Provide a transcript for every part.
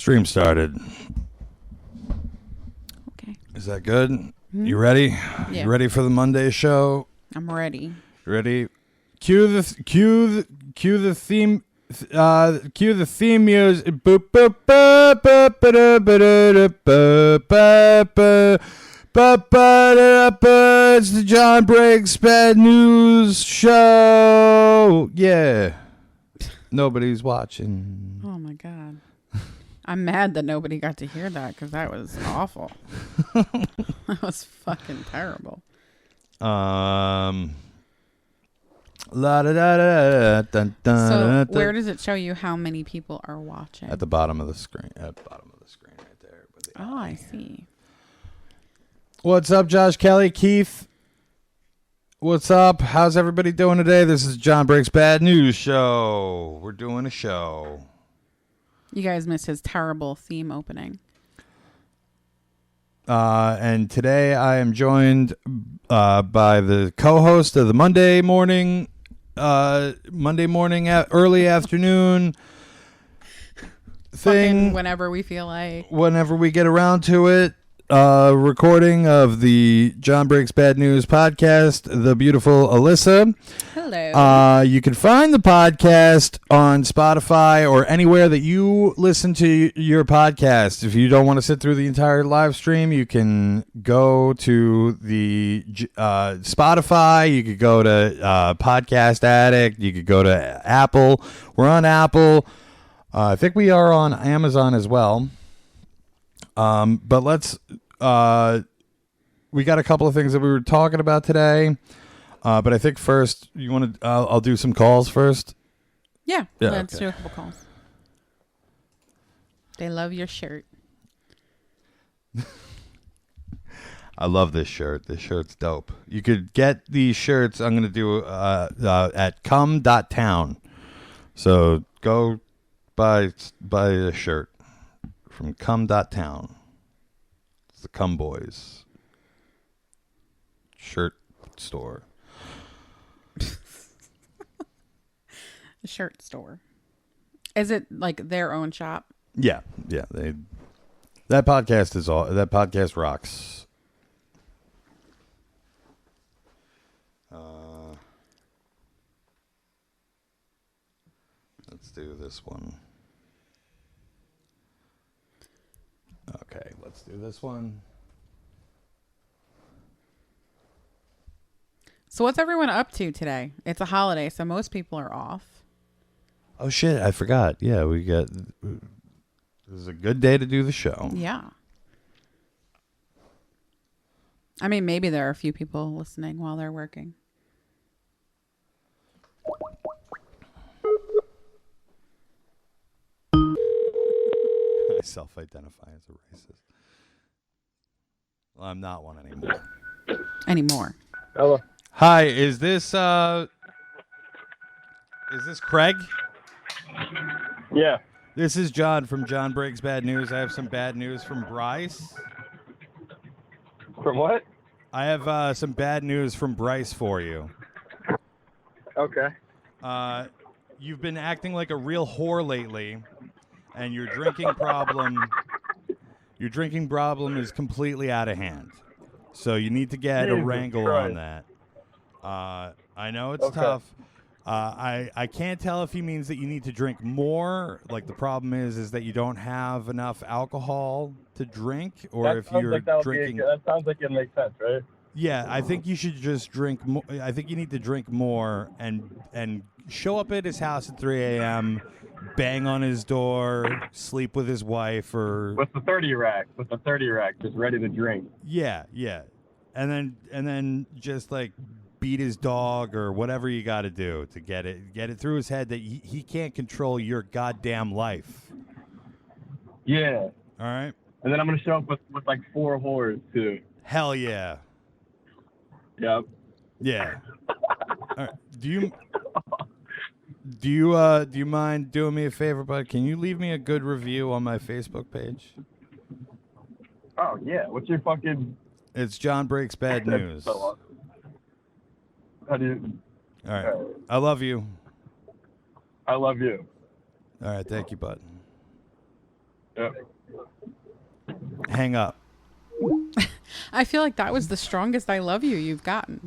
Stream started. Okay. Is that good? You ready? Yeah. You ready for the Monday show? I'm ready. Ready? Cue the theme. Cue the theme music. Boop, boop, boop, boop, ba-da, ba-da, ba, ba, ba, ba, ba, ba. It's the John Breaks Bad News show. Yeah. Nobody's watching. Oh my God. I'm mad that nobody got to hear that because that was awful. That was fucking terrible. La da da da dun, dun, So dun, where does it show you how many people are watching? at the bottom of the screen. At the bottom of the screen, right there. With the Oh, I see. What's up, Josh Kelly, Keith? What's up? How's everybody doing today? This is John Breaks Bad News show. We're doing a show. You guys missed his terrible theme opening. And today I am joined by the co-host of the Monday morning early afternoon thing. Fucking whenever we feel like. Whenever we get around to it. Recording of the John Breaks Bad News podcast, the beautiful Alyssa. Hello. You can find the podcast on Spotify or anywhere that you listen to your podcast. If you don't want to sit through the entire live stream, you can go to the Spotify. You could go to Podcast Addict. You could go to Apple. We're on Apple. I think we are on Amazon as well. But let's, we got a couple of things that we were talking about today. But I think first you want to, I'll do some calls first. Yeah, let's okay. do a couple calls. They love your shirt. I love this shirt. This shirt's dope. You could get these shirts. I'm going to do, at cum.town. So go buy a shirt from cum.town. It's the Cum Boys shirt store. The shirt store. Is it like their own shop? Yeah. That podcast rocks. Let's do this one. Okay, let's do this one. So what's everyone up to today? It's a holiday, so most people are off. Oh shit, I forgot. Yeah, this is a good day to do the show. Yeah. I mean, maybe there are a few people listening while they're working. I self-identify as a racist. Well, I'm not one anymore. Hello. Hi, is this Craig? Yeah. This is John from John Breaks Bad News. I have some bad news from Bryce. From what? I have some bad news from Bryce for you. Okay. You've been acting like a real whore lately, and your drinking problem is completely out of hand. So you need to get a wrangle on that. I know it's tough. I can't tell if he means that you need to drink more. Like the problem is that you don't have enough alcohol to drink, or That if sounds you're like that would drinking. that sounds like it makes sense, right? Yeah, I think you should just drink more. I think you need to drink more and show up at his house at 3 a.m., bang on his door, sleep with his wife, or With the 30 rack, just ready to drink. yeah, and then just like beat his dog or whatever you got to do to get it through his head that he can't control your goddamn life. Yeah. All right. And then I'm gonna show up with like 4 whores too. Hell yeah. Yep. Yeah. All right. Do you mind doing me a favor, bud? Can you leave me a good review on my Facebook page? Oh yeah. What's your fucking? It's John Breaks Bad News. So awesome. How do you? All right. I love you. I love you. All right. Thank you, bud. Yep. Hang up. I feel like that was the strongest I love you you've gotten.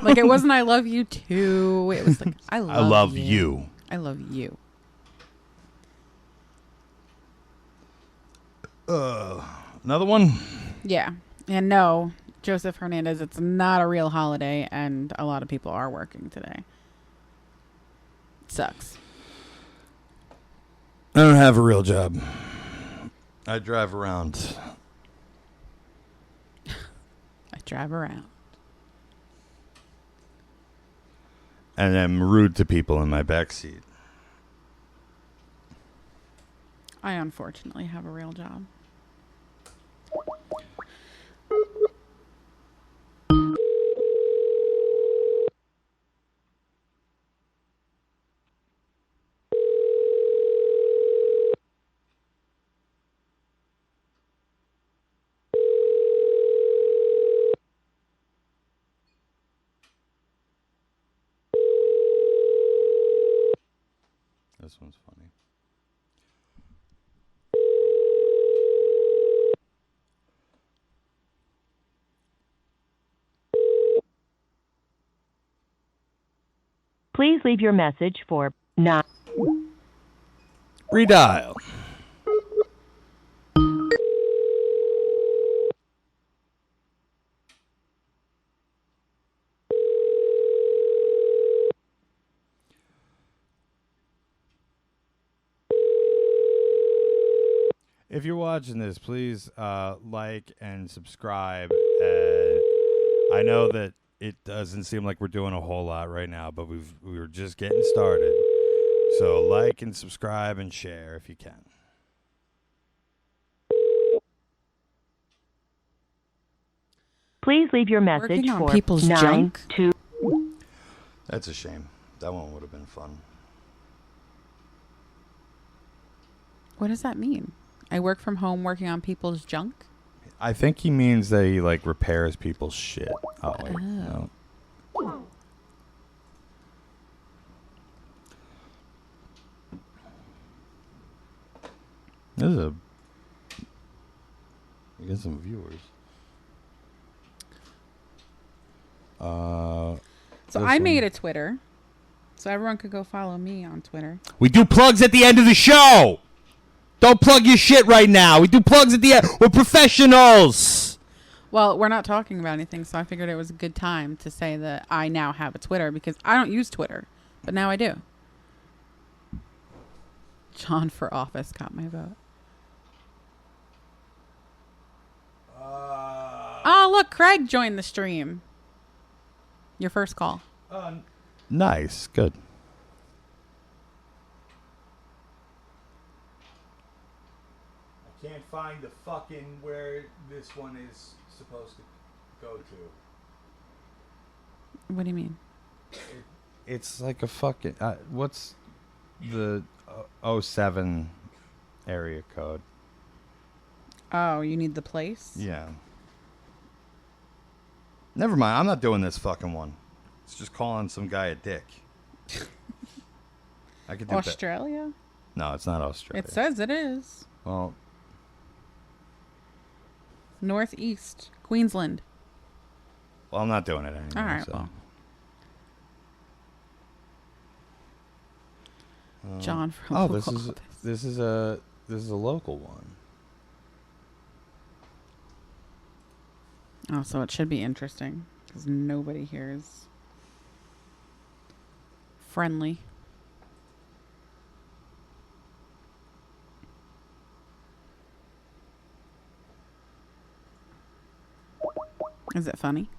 Like, it wasn't I love you too. It was like, I love you. I love you. Another one? Yeah. And no, Joseph Hernandez, it's not a real holiday, and a lot of people are working today. It sucks. I don't have a real job. I drive around. I drive around. And I'm rude to people in my backseat. I unfortunately have a real job. This one's funny. Please leave your message for 9. Redial. If you're watching this, please like and subscribe. I know that it doesn't seem like we're doing a whole lot right now, but we're just getting started. So like and subscribe and share if you can. Please leave your message Working on for people's 9 junk? 2. That's a shame. That one would have been fun. What does that mean? I work from home working on people's junk? I think he means that he like repairs people's shit. Oh, wait, no. This is a. You get some viewers. So I made a Twitter, so everyone could go follow me on Twitter. We do plugs at the end of the show. Don't plug your shit right now. We do plugs at the end. We're professionals. Well, we're not talking about anything, so I figured it was a good time to say that I now have a Twitter, because I don't use Twitter, but now I do. Jon for office got my vote. Oh, look, Craig joined the stream. Your first call. Nice. Good. I can't find the fucking where this one is supposed to go to. What do you mean? It's like a fucking... what's the 07 area code? Oh, you need the place? Yeah. Never mind. I'm not doing this fucking one. It's just calling some guy a dick. I could do Australia? No, it's not Australia. It says it is. Well, Northeast. Queensland. well, I'm not doing it anymore. All right, so. well. Jon from Oh, local office. this is a local one. Oh, so it should be interesting, because nobody here is friendly. Is it funny?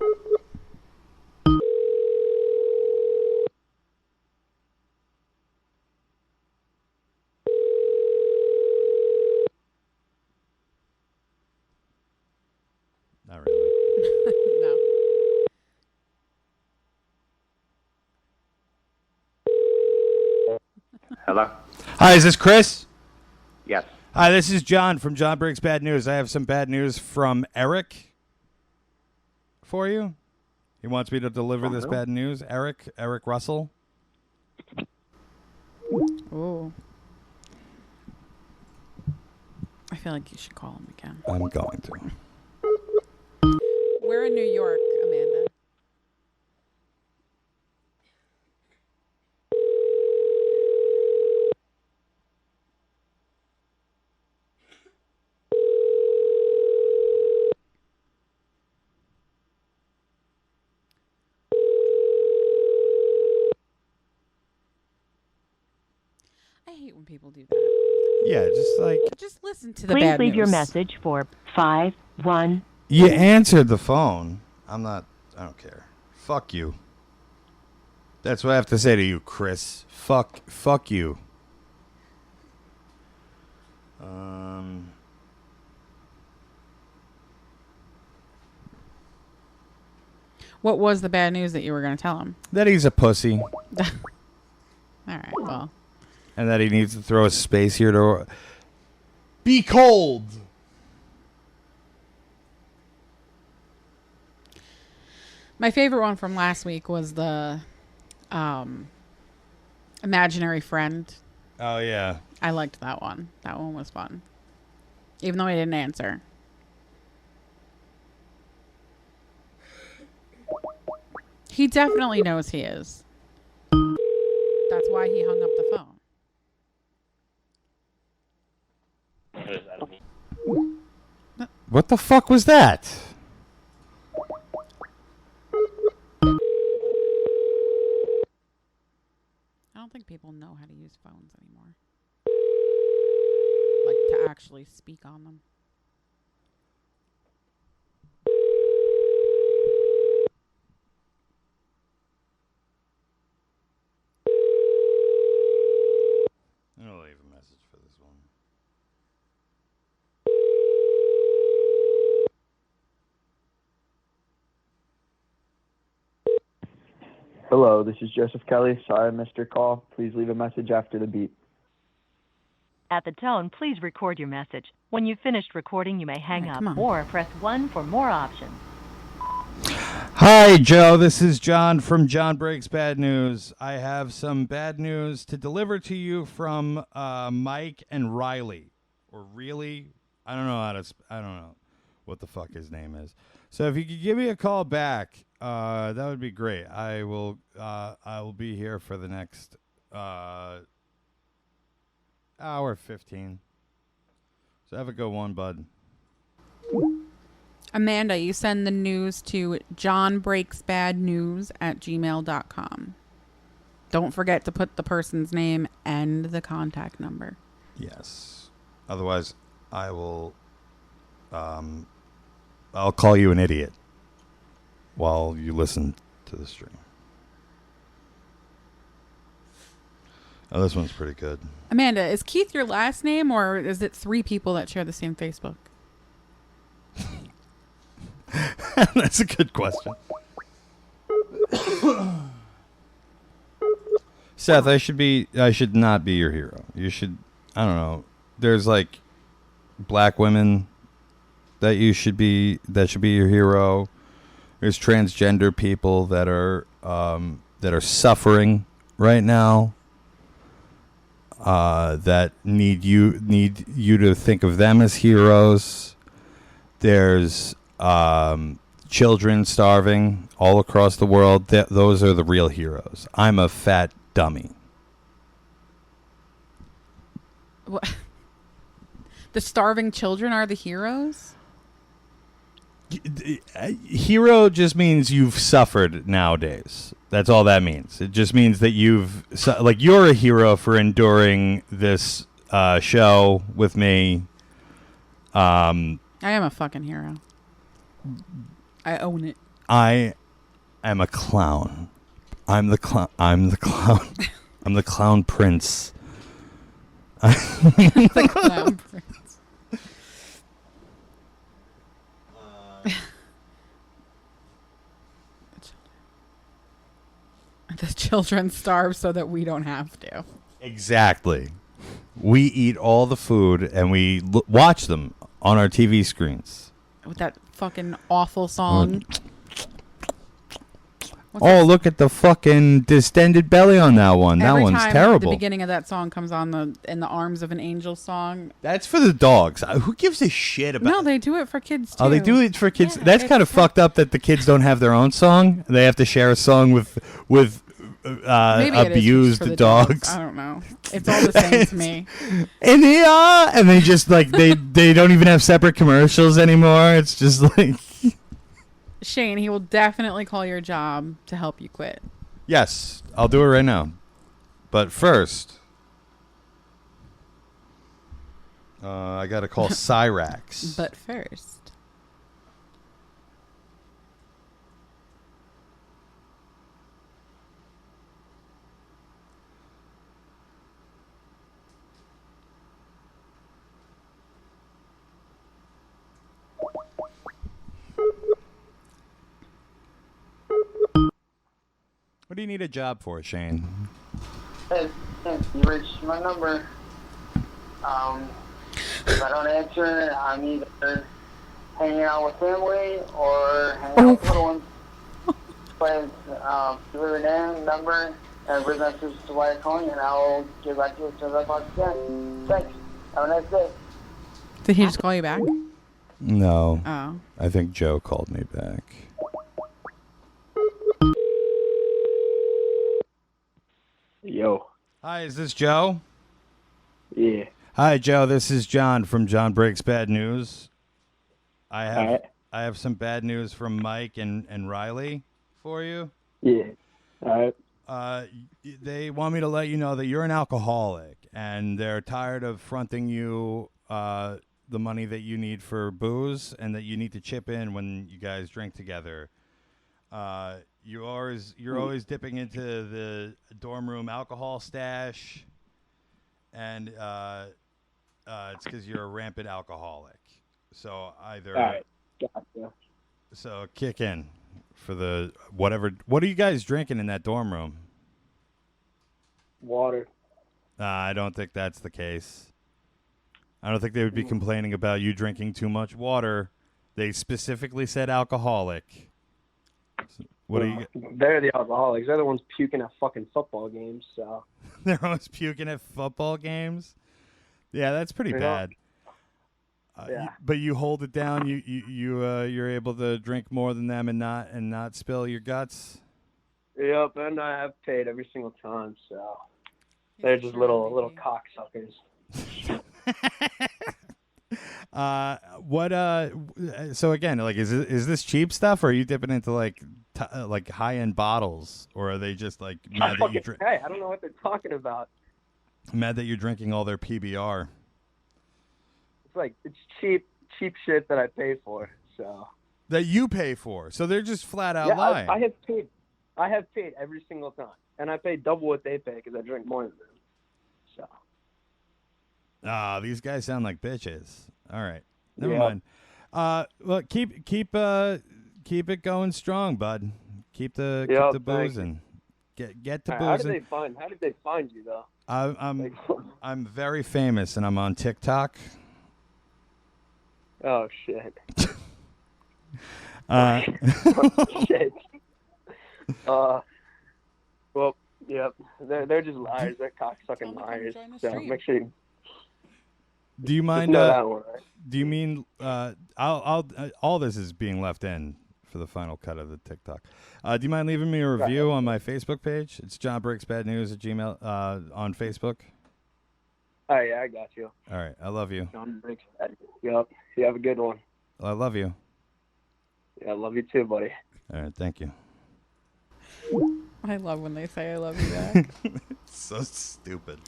Not really. No. Hello? Hi, is this Chris? Yes. Hi, this is John from John Briggs Bad News. I have some bad news from Eric for you. He wants me to deliver this bad news. Eric Russell. Oh. I feel like you should call him again. I'm going to. We're in New York, Amanda. I hate when people do that. Yeah, Just listen to the Please bad leave your news. message for 5-1. You answered the phone. I don't care. Fuck you. That's what I have to say to you, Chris. Fuck you. What was the bad news that you were going to tell him? That he's a pussy. All right, well. And that he needs to throw a space here to be cold. My favorite one from last week was the imaginary friend. Oh, yeah. I liked that one. That one was fun. Even though I didn't answer. He definitely knows he is. That's why he hung up the phone. What the fuck was that? I don't think people know how to use phones anymore. Like to actually speak on them. I'm gonna leave a message for this one. Hello, this is Joseph Kelly. Sorry I missed your call. Please leave a message after the beep. At the tone, please record your message. When you've finished recording, you may hang Alright, up come on. or press 1 for more options. Hi, Joe. This is John from John Breaks Bad News. I have some bad news to deliver to you from Mike and Riley. Or really? I don't know I don't know what the fuck his name is. So if you could give me a call back, that would be great. I will be here for the next hour 15. So have a good one, bud. Amanda, you send the news to johnbreaksbadnews@gmail.com. Don't forget to put the person's name and the contact number. Yes. Otherwise, I will. I'll call you an idiot while you listen to the stream. Oh, this one's pretty good. Amanda, is Keith your last name, or is it 3 people that share the same Facebook? That's a good question. Seth, I should not be your hero. You should, I don't know. There's like black women that should be your hero. There's transgender people that are suffering right now. That need you to think of them as heroes. There's children starving all across the world. Those are the real heroes. I'm a fat dummy. What? The starving children are the heroes? Hero just means you've suffered nowadays. That's all that means. It just means that you're a hero for enduring this show with me. I am a fucking hero. I own it. I am a clown. I'm the clown. I'm the clown. I'm the clown prince. The clown prince. The children starve so that we don't have to. Exactly. We eat all the food and we watch them on our TV screens. With that fucking awful song. Oh, look at the fucking distended belly on that one. That one's Every time terrible. the beginning of that song comes on in the Arms of an Angel song. That's for the dogs. Who gives a shit about? No, they do it for kids too. Oh, they do it for kids. Yeah, That's kind of fucked up that the kids don't have their own song. They have to share a song with Maybe it is abused for the dogs. I don't know. It's all the same to me. And they just like they don't even have separate commercials anymore. It's just like Shane, he will definitely call your job to help you quit. yes, I'll do it right now. But first, I got to call Cyrax. But first, What do you need a job for, Shane? Hey, you reached my number. If I don't answer, I'm either hanging out with family or hanging out with little ones. Please, give her name, number, and bring message to why you're calling, and I'll get back to you as soon as I possibly can. Thanks. Have a nice day. did he just call you back? No. Oh. I think Joe called me back. Yo. Hi, is this Joe? Yeah. Hi, Joe. This is John from John Breaks Bad News. I have Alright. I have some bad news from Mike and Riley for you. Yeah. All right. They want me to let you know that you're an alcoholic, and they're tired of fronting you the money that you need for booze, and that you need to chip in when you guys drink together. You're always dipping into the dorm room alcohol stash, and it's because you're a rampant alcoholic. So either All right. Gotcha. so kick in for the whatever. What are you guys drinking in that dorm room? Water. I don't think that's the case. I don't think they would be complaining about you drinking too much water. They specifically said alcoholic. So what are you? They're the alcoholics. They're the ones puking at fucking football games. So. They're always puking at football games. Yeah, that's pretty bad. Yeah. But you hold it down. You're able to drink more than them and not spill your guts. Yep, and I have paid every single time. So they're just little cocksuckers. So again, like, is this cheap stuff, or are you dipping into like high end bottles, or are they just like mad that you drink? Hey, I don't know what they're talking about. Mad that you're drinking all their PBR. It's like it's cheap shit that I pay for. So That you pay for, so they're just flat out yeah, lying. I have paid every single time, and I pay double what they pay because I drink more than them. So. These guys sound like bitches. All right, never mind. Well, keep it going strong, bud. Keep the boozing. Get to boozing. How did they find you though? I'm very famous, and I'm on TikTok. Oh shit. Shit. Well, yep. They're just liars. They're cocksucking liars. So make sure you. Do you mind? Know that one, right? Do you mean? I'll all this is being left in for the final cut of the TikTok. Do you mind leaving me a review on my Facebook page? It's John Breaks Bad News at Gmail on Facebook. Oh yeah, I got you. All right, I love you. John Breaks Bad News. Yep. You have a good one. I love you. Yeah, I love you too, buddy. All right, thank you. I love when they say I love you back. So stupid.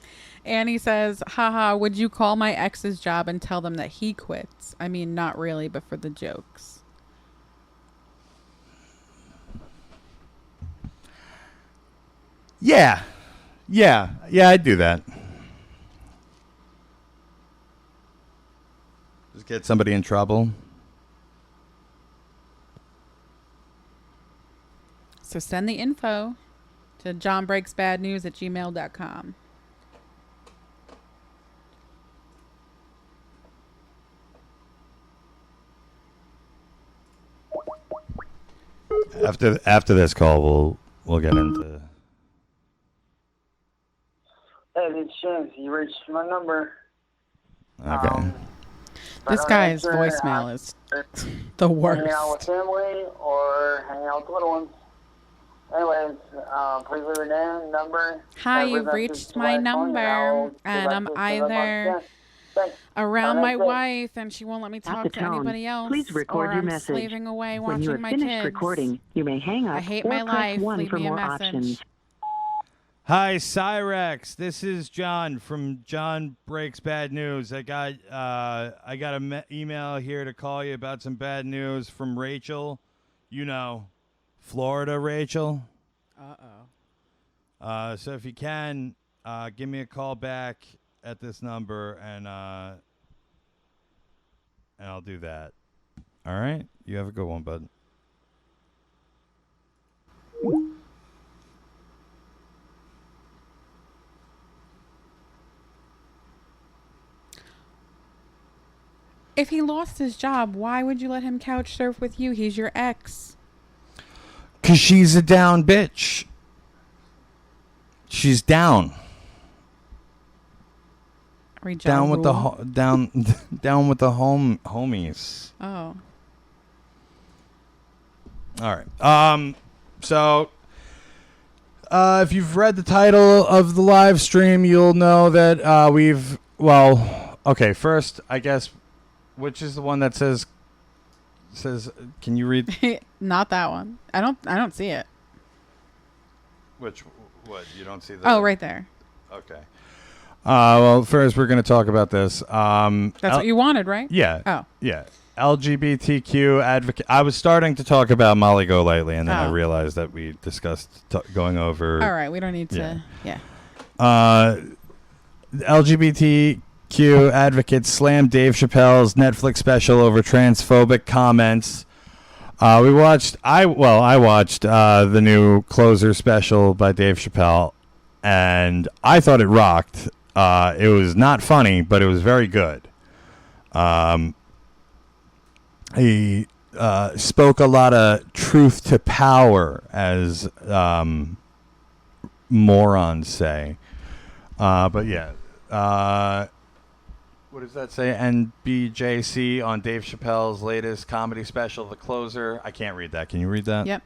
Annie says, haha, would you call my ex's job and tell them that he quits? I mean, not really, but for the jokes. Yeah, I'd do that. Just get somebody in trouble. So send the info to johnbreaksbadnews@gmail.com. After this call, we'll get into. Hey, this is James. You reached my number. Okay. This guy's voicemail is the Hanging out with worst. family or hanging out with little ones. Anyways, please leave your name, number. Hi, and you've message reached to my phone, number, and I'm to either Thanks. around Have a my nice day. wife and she won't let me At talk the to tone, anybody else, please record or your I'm message. slaving away When you watching have my finished kids. recording, you may hang up I hate or my press life. 1 Leave for me a more message. options. Hi, Cyrex. This is John from John Breaks Bad News. I got an email here to call you about some bad news from Rachel. You know, Florida Rachel. So if you can, give me a call back at this number, and I'll do that. All right? You have a good one, bud. If he lost his job, why would you let him couch surf with you? He's your ex. 'Cause she's a down bitch. She's down. Read Down Ja with the Rule. down with the homies. Oh. All right. So if you've read the title of the live stream, you'll know that okay, first, I guess, which is the one that says can you read Not that one. I don't see it. what you don't see the Oh, right there. Okay. Well, first we're going to talk about this. That's what you wanted, right? Yeah. Oh. Yeah. LGBTQ advocate. I was starting to talk about Molly Golightlys, and then I realized that we discussed going over. All right, we don't need to. Yeah. LGBTQ advocates slammed Dave Chappelle's Netflix special over transphobic comments. I watched the new Closer special by Dave Chappelle, and I thought it rocked. It was not funny, but it was very good. He spoke a lot of truth to power, as morons say. But yeah. What does that say? NBJC on Dave Chappelle's latest comedy special, The Closer. I can't read that. Can you read that? Yep.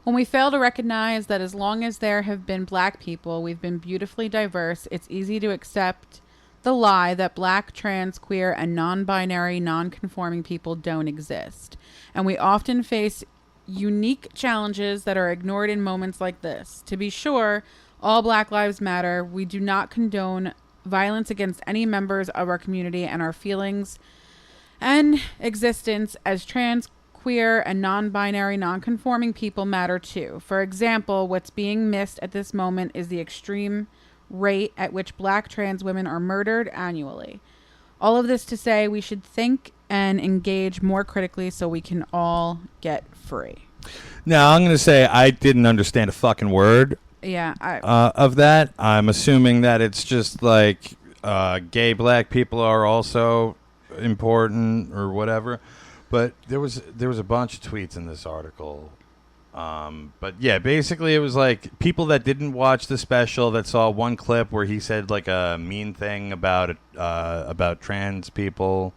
When we fail to recognize that as long as there have been black people, we've been beautifully diverse, it's easy to accept the lie that black, trans, queer, and non-binary, non-conforming people don't exist. And we often face unique challenges that are ignored in moments like this. To be sure, all Black Lives Matter. We do not condone violence against any members of our community, and our feelings and existence as trans, queer, and non-binary, non-conforming people matter too. For example, what's being missed at this moment is the extreme rate at which black trans women are murdered annually. All of this to say we should think and engage more critically so we can all get free. Now, I'm going to say I didn't understand a fucking word of that. I'm assuming that it's just like gay black people are also important or whatever. But there was a bunch of tweets in this article. But yeah, basically it was like people that didn't watch the special that saw one clip where he said like a mean thing about trans people,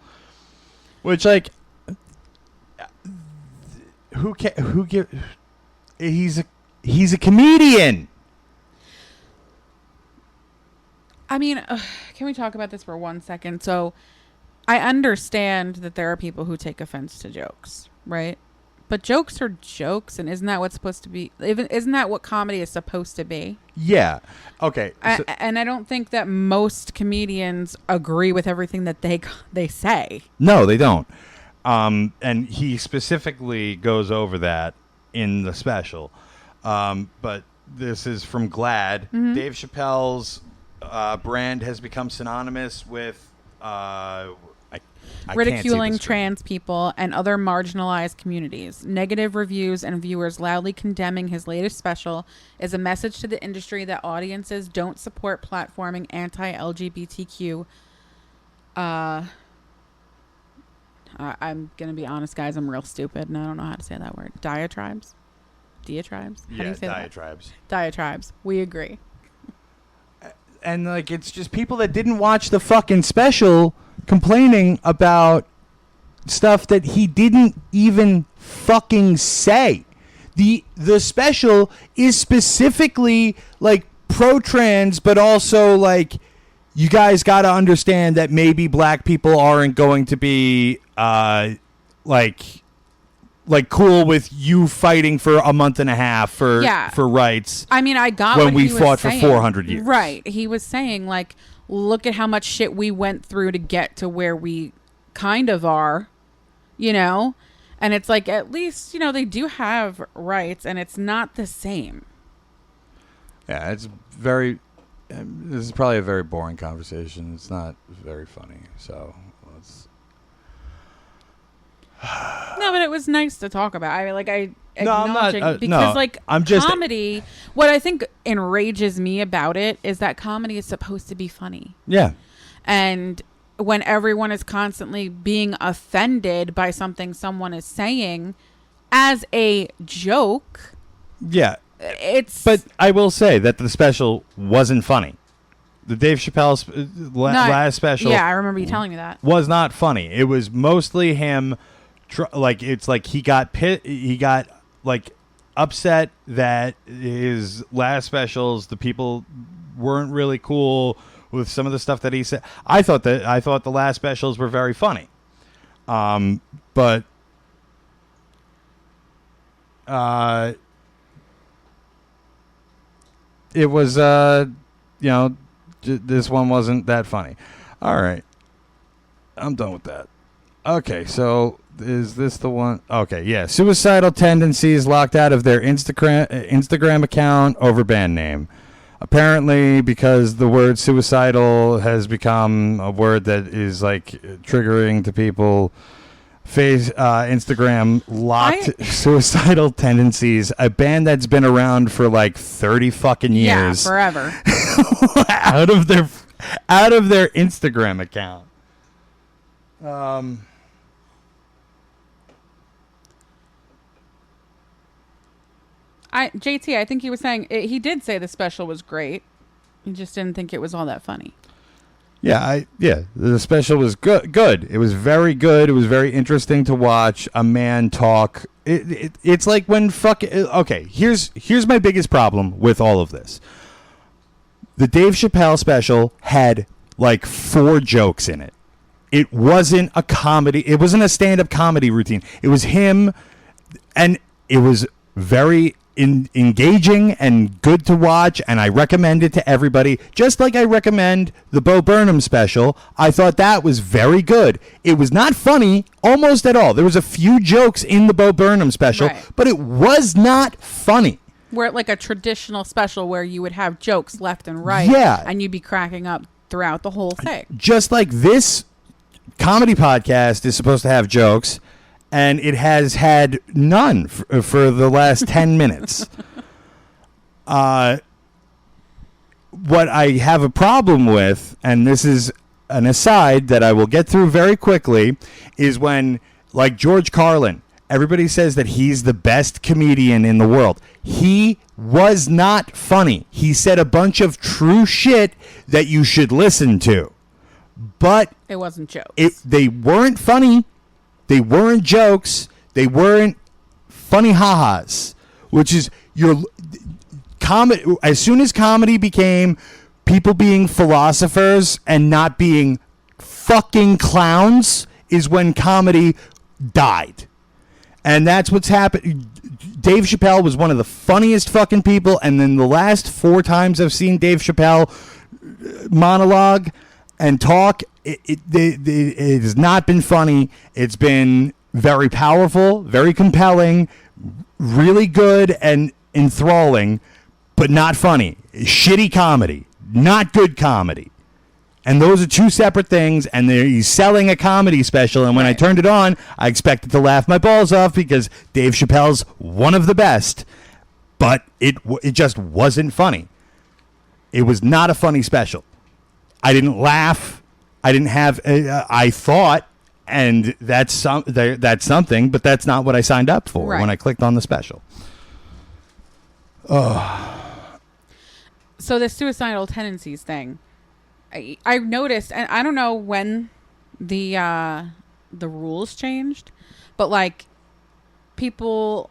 which like he's a comedian. I mean, can we talk about this for 1 second? So I understand that there are people who take offense to jokes, right? But jokes are jokes, and isn't that what's supposed to be? Isn't that what comedy is supposed to be? Yeah. Okay. And I don't think that most comedians agree with everything that they say. No, they don't. And he specifically goes over that in the special. But this is from GLAAD. Mm-hmm. Dave Chappelle's brand has become synonymous with ridiculing trans people and other marginalized communities. Negative reviews and viewers loudly condemning his latest special is a message to the industry that audiences don't support platforming anti-LGBTQ. I'm going to be honest, guys. I'm real stupid, and I don't know how to say that word. Diatribes? Diatribes? How do Yeah, you say diatribes. that? Diatribes. We agree. And like it's just people that didn't watch the fucking special complaining about stuff that he didn't even fucking say. The special is specifically like pro-trans, but also like you guys got to understand that maybe black people aren't going to be like cool with you fighting for a month and a half for rights. I mean, I got when what we he was fought saying. for 400 years. Right. He was saying like, look at how much shit we went through to get to where we kind of are, you know? And it's like, at least, you know, they do have rights and it's not the same. Yeah, it's very. This is probably a very boring conversation. It's not very funny. So let's. No, but it was nice to talk about. I mean, like No, I'm not, acknowledging no, because like I'm just comedy. What I think enrages me about it is that comedy is supposed to be funny. Yeah. And when everyone is constantly being offended by something someone is saying as a joke, Yeah. it's. But I will say that the special wasn't funny. The Dave Chappelle last special. Yeah, I remember you telling me that. Was not funny. It was mostly him. Like it's like he got like upset that his last specials, the people weren't really cool with some of the stuff that he said. I thought the last specials were very funny. But it was this one wasn't that funny. All right. I'm done with that. Okay, so is this the one? Okay, yeah. Suicidal tendencies locked out of their Instagram account over band name. Apparently, because the word suicidal has become a word that is like triggering to people. Instagram locked Suicidal Tendencies, a band that's been around for like 30 fucking years. Yeah, forever. out of their Instagram account. JT, I think he was saying he did say the special was great. He just didn't think it was all that funny. Yeah, the special was good. It was very good. It was very interesting to watch a man talk. It's like when okay, here's my biggest problem with all of this. The Dave Chappelle special had like 4 jokes in it. It wasn't a comedy. It wasn't a stand-up comedy routine. It was him, and it was very engaging and good to watch, and I recommend it to everybody. Just like I recommend the Bo Burnham special, I thought that was very good. It was not funny almost at all. There was a few jokes in the Bo Burnham special, right, but it was not funny. Where like a traditional special where you would have jokes left and right, yeah, and you'd be cracking up throughout the whole thing. Just like this comedy podcast is supposed to have jokes, and it has had none for the last 10 minutes. What I have a problem with, and this is an aside that I will get through very quickly, is when, like George Carlin, everybody says that he's the best comedian in the world. He was not funny. He said a bunch of true shit that you should listen to. But it wasn't jokes. They weren't funny. They weren't jokes. They weren't funny ha-has, which is your comedy. As soon as comedy became people being philosophers and not being fucking clowns is when comedy died. And that's what's happened. Dave Chappelle was one of the funniest fucking people. And then the last 4 times I've seen Dave Chappelle monologue and talk, it has not been funny. It's been very powerful, very compelling, really good and enthralling, but not funny. Shitty comedy, not good comedy. And those are 2 separate things, and he's selling a comedy special, and when I turned it on, I expected to laugh my balls off because Dave Chappelle's one of the best, but it just wasn't funny. It was not a funny special. I didn't laugh. I didn't have. I thought, and that's something, but that's not what I signed up for when I clicked on the special. So this suicidal tendencies thing, I noticed, and I don't know when the rules changed, but like people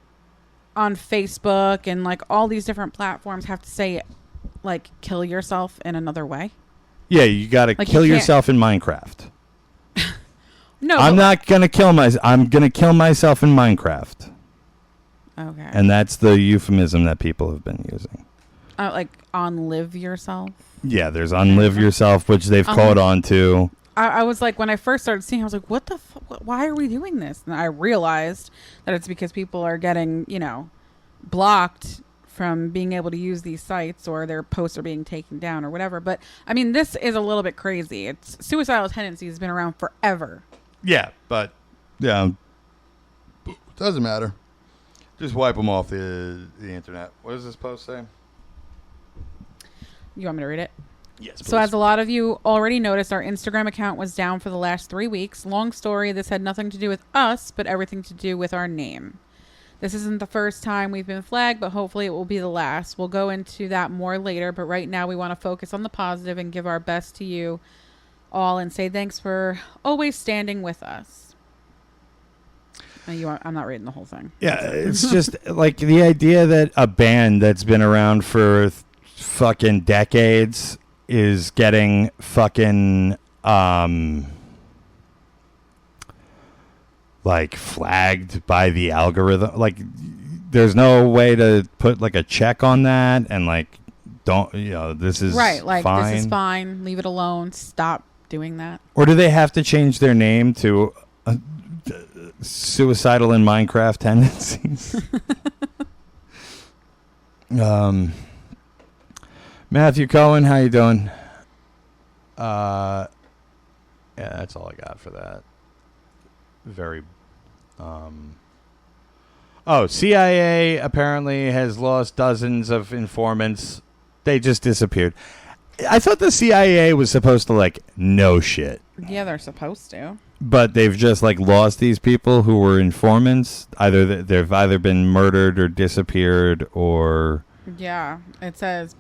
on Facebook and like all these different platforms have to say like kill yourself in another way. Yeah, you got to Like, kill you can't- yourself in Minecraft. No, I'm but- not gonna kill myself. I'm gonna kill myself in Minecraft, Okay. and that's the euphemism that people have been using. Like on live yourself. Yeah, there's unlive yourself, which they've caught on to. I was like, when I first started seeing, I was like, what the why are we doing this? And I realized that it's because people are getting, blocked from being able to use these sites, or their posts are being taken down or whatever. But I mean, this is a little bit crazy. It's suicidal tendencies has been around forever. Yeah, but doesn't matter. Just wipe them off the internet. What does this post say? You want me to read it? Yes. So as a lot of you already noticed, our Instagram account was down for the last 3 weeks. Long story, this had nothing to do with us, but everything to do with our name. This isn't the first time we've been flagged, but hopefully it will be the last. We'll go into that more later, but right now we want to focus on the positive and give our best to you all and say thanks for always standing with us. I'm not reading the whole thing. Yeah, it's just like the idea that a band that's been around for fucking decades is getting fucking like flagged by the algorithm. Like there's no way to put like a check on that and like this is Right, like fine. this is fine, leave it alone, stop doing that. Or do they have to change their name to suicidal in Minecraft tendencies? Matthew Cohen, how you doing? Yeah, that's all I got for that. Very CIA apparently has lost dozens of informants. They just disappeared. I thought the CIA was supposed to like know shit. Yeah, they're supposed to. But they've just like lost these people who were informants. Either they've either been murdered or disappeared or. Yeah, it says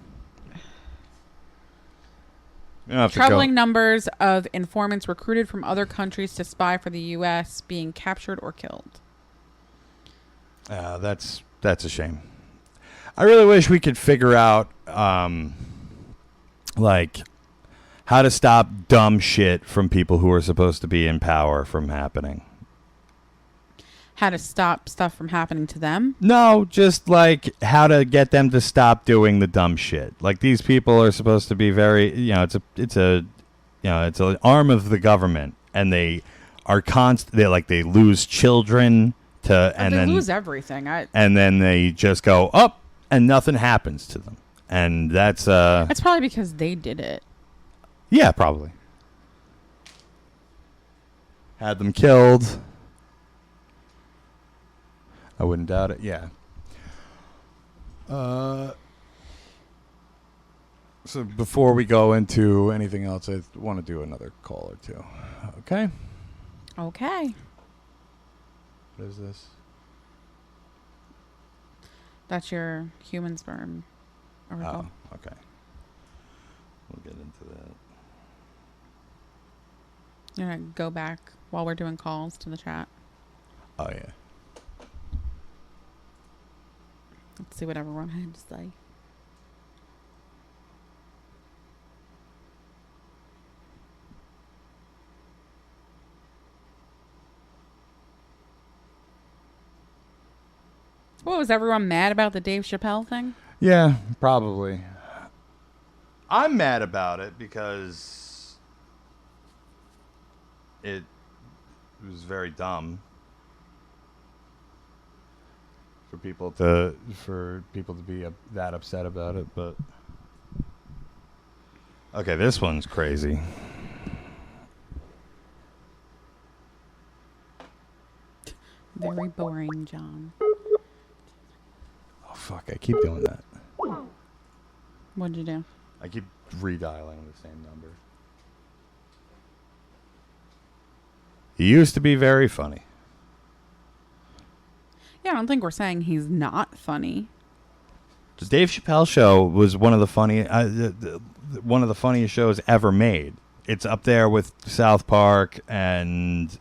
You don't have to troubling go. numbers of informants recruited from other countries to spy for the U.S. being captured or killed. That's a shame. I really wish we could figure out like how to stop dumb shit from people who are supposed to be in power from happening. How to stop stuff from happening to them? No, just like how to get them to stop doing the dumb shit. Like these people are supposed to be very, it's an arm of the government, and they are they lose children and they then lose everything. and then they just go up and nothing happens to them. And that's That's probably because they did it. yeah, probably. Had them killed. I wouldn't doubt it. Yeah. So before we go into anything else, I want to do another call or two. Okay. Okay. What is this? That's your human sperm. Oh, okay. We'll get into that. You're going to go back while we're doing calls to the chat. Oh, yeah. Let's see what everyone had to say. What, was everyone mad about the Dave Chappelle thing? Yeah, probably. I'm mad about it because it was very dumb for people to be that upset about it. But okay, this one's crazy. Very boring, John. Oh fuck! I keep doing that. What'd you do? I keep redialing the same number. He used to be very funny. Yeah, I don't think we're saying he's not funny. The Dave Chappelle show was one of the one of the funniest shows ever made. It's up there with South Park and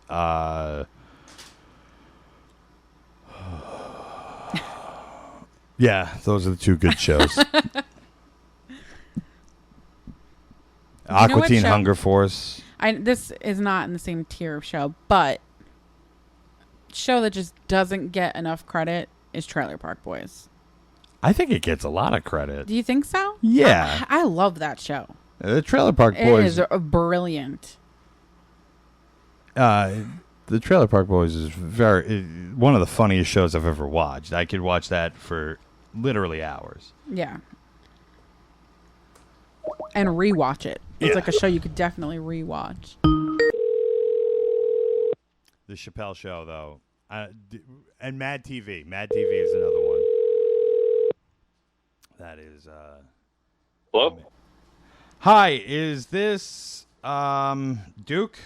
yeah, those are the two good shows. Aqua Teen Hunger Force. This is not in the same tier of show, but show that just doesn't get enough credit is Trailer Park Boys. I think it gets a lot of credit. Do you think so? Yeah. I love that show. The Trailer Park Boys. It is brilliant. The Trailer Park Boys is one of the funniest shows I've ever watched. I could watch that for literally hours. Yeah. And rewatch it. It's like a show you could definitely rewatch. The Chappelle Show, though. And Mad TV. Mad TV is another one. That is... Hello? Hi, is this Duke?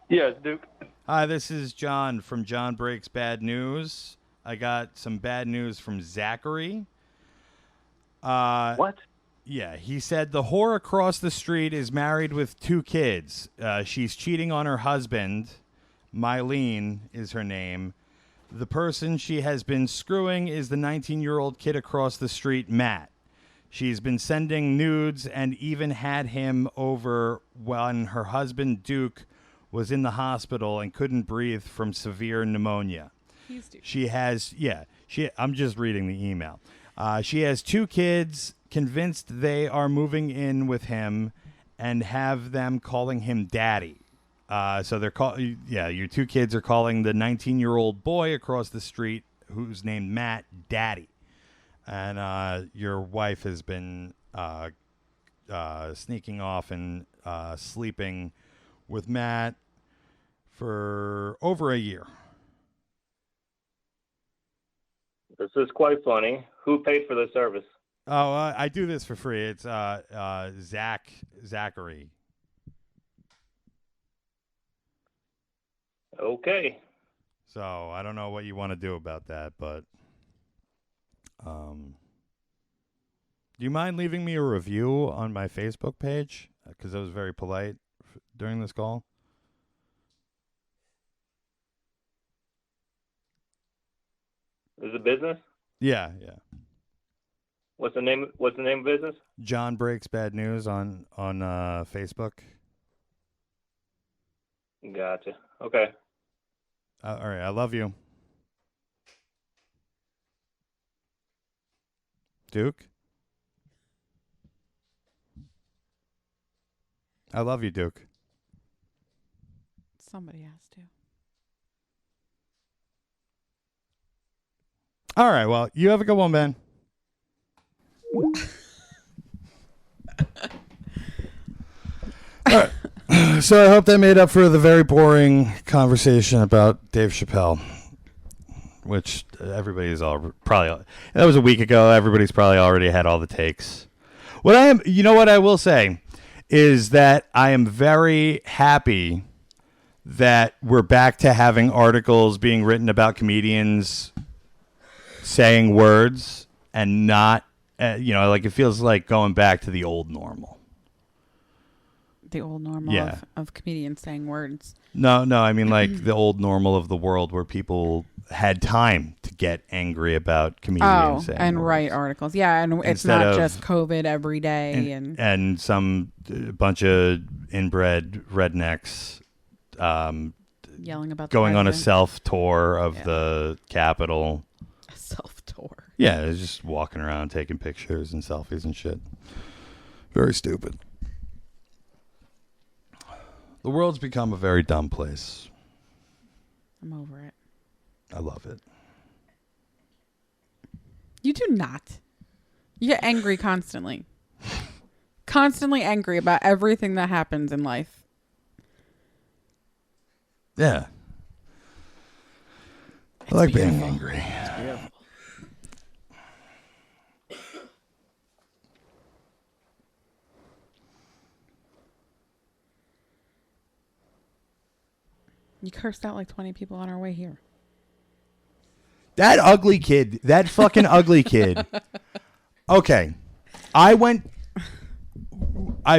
Yeah, it's Duke. Hi, this is John from John Breaks Bad News. I got some bad news from Zachary. What? Yeah, he said the whore across the street is married with 2 kids. She's cheating on her husband. Mylene is her name. The person she has been screwing is the 19-year-old kid across the street, Matt. She's been sending nudes and even had him over when her husband, Duke, was in the hospital and couldn't breathe from severe pneumonia. She has, I'm just reading the email. She has 2 kids, convinced they are moving in with him and have them calling him daddy. So they're your 2 kids are calling the 19-year-old boy across the street, who's named Matt, daddy. And your wife has been sneaking off and sleeping with Matt for over a year. This is quite funny. Who paid for the service? Oh, I do this for free. It's Zachary. Okay. So I don't know what you want to do about that, but do you mind leaving me a review on my Facebook page? Because I was very polite during this call. Is it business? Yeah. What's the name of business? John Breaks Bad News on Facebook. Gotcha. Okay. All right. I love you. Duke? I love you, Duke. Somebody has to. All right. Well, you have a good one, Ben. All right. So I hope that made up for the very boring conversation about Dave Chappelle, which everybody's probably, that was a week ago. Everybody's probably already had all the takes. What I will say is that I am very happy that we're back to having articles being written about comedians saying words and not, like it feels like going back to the old normal. The old normal of comedians saying words. No, I mean like the old normal of the world where people had time to get angry about comedians saying and words. write articles. Yeah, and it's not just COVID every day. And some bunch of inbred rednecks yelling about going the on a self-tour of the Capitol. A self-tour. Yeah, it's just walking around taking pictures and selfies and shit. Very stupid. The world's become a very dumb place. I'm over it. I love it. You do not. You get angry constantly. Constantly angry about everything that happens in life. Yeah. I like being angry. It's beautiful. You cursed out like 20 people on our way here. That ugly kid. That fucking ugly kid. Okay. I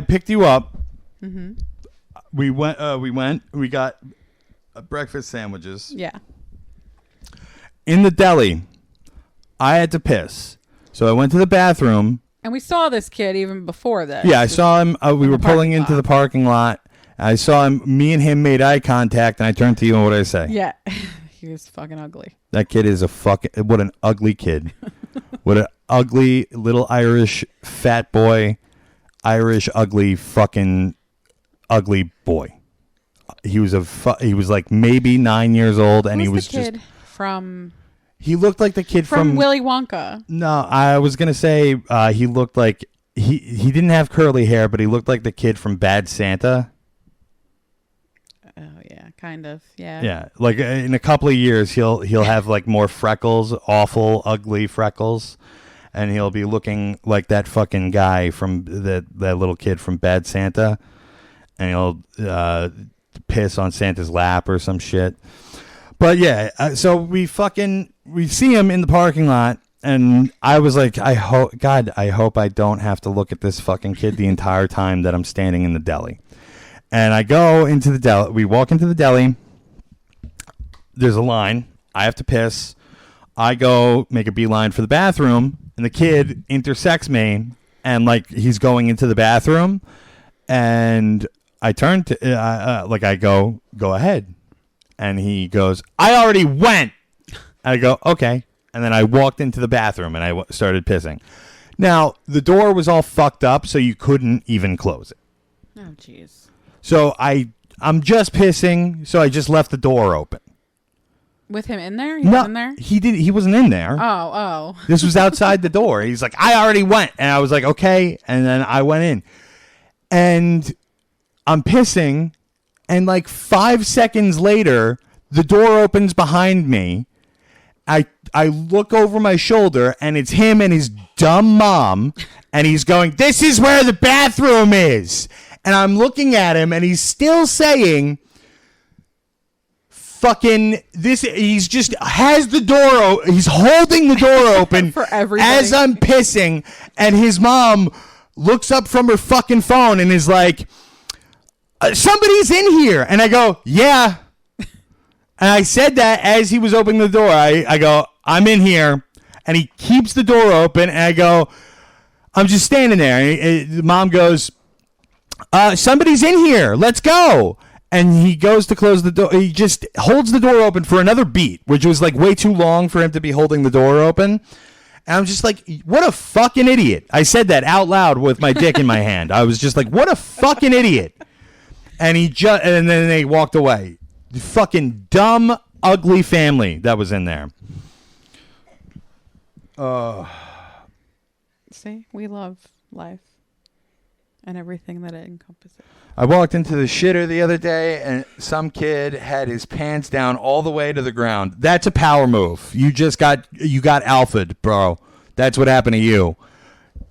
picked you up. Mm-hmm. We went. We got breakfast sandwiches. Yeah. In the deli, I had to piss. So I went to the bathroom. And we saw this kid even before this. Yeah, I saw him. We were pulling into the parking lot. I saw him. Me and him made eye contact, and I turned to you, and what did I say? Yeah. He was fucking ugly. That kid is what an ugly kid. What an ugly little Irish fat boy. Irish ugly fucking ugly boy. He was he was like maybe 9 years old, and he was the kid just from. He looked like the kid from Willy Wonka. No, I was gonna say he looked like he didn't have curly hair, but he looked like the kid from Bad Santa. Oh yeah, kind of. Yeah. Yeah, like in a couple of years, he'll have like more freckles, awful, ugly freckles, and he'll be looking like that fucking guy from that little kid from Bad Santa, and he'll piss on Santa's lap or some shit. But yeah, so we see him in the parking lot, and I was like, I hope I don't have to look at this fucking kid the entire time that I'm standing in the deli. And I go into the deli. We walk into the deli. There's a line. I have to piss. I go make a beeline for the bathroom, and the kid intersects me, and like he's going into the bathroom, and I turn to I go ahead, and he goes, I already went. And I go, okay, and then I walked into the bathroom and I started pissing. Now the door was all fucked up, so you couldn't even close it. Oh jeez. So I'm just pissing, so I just left the door open. With him in there? He was in there? He wasn't in there. Oh. This was outside the door. He's like, I already went. And I was like, okay. And then I went in. And I'm pissing. And like 5 seconds later, the door opens behind me. I look over my shoulder, and it's him and his dumb mom. And he's going, this is where the bathroom is. And I'm looking at him, and he's still saying, fucking this. He's just has the door. He's holding the door open for everybody as I'm pissing, and his mom looks up from her fucking phone and is like, somebody's in here. And I go, yeah. And I said that as he was opening the door. I go, I'm in here. And he keeps the door open, and I go, I'm just standing there. And the mom goes, somebody's in here. Let's go. And he goes to close the door. He just holds the door open for another beat, which was like way too long for him to be holding the door open. And I'm just like, what a fucking idiot. I said that out loud with my dick in my hand. I was just like, what a fucking idiot. And and then they walked away. The fucking dumb, ugly family that was in there. See, we love life and everything that it encompasses. I walked into the shitter the other day, and some kid had his pants down all the way to the ground. That's a power move. You got alphaed, bro. That's what happened to you.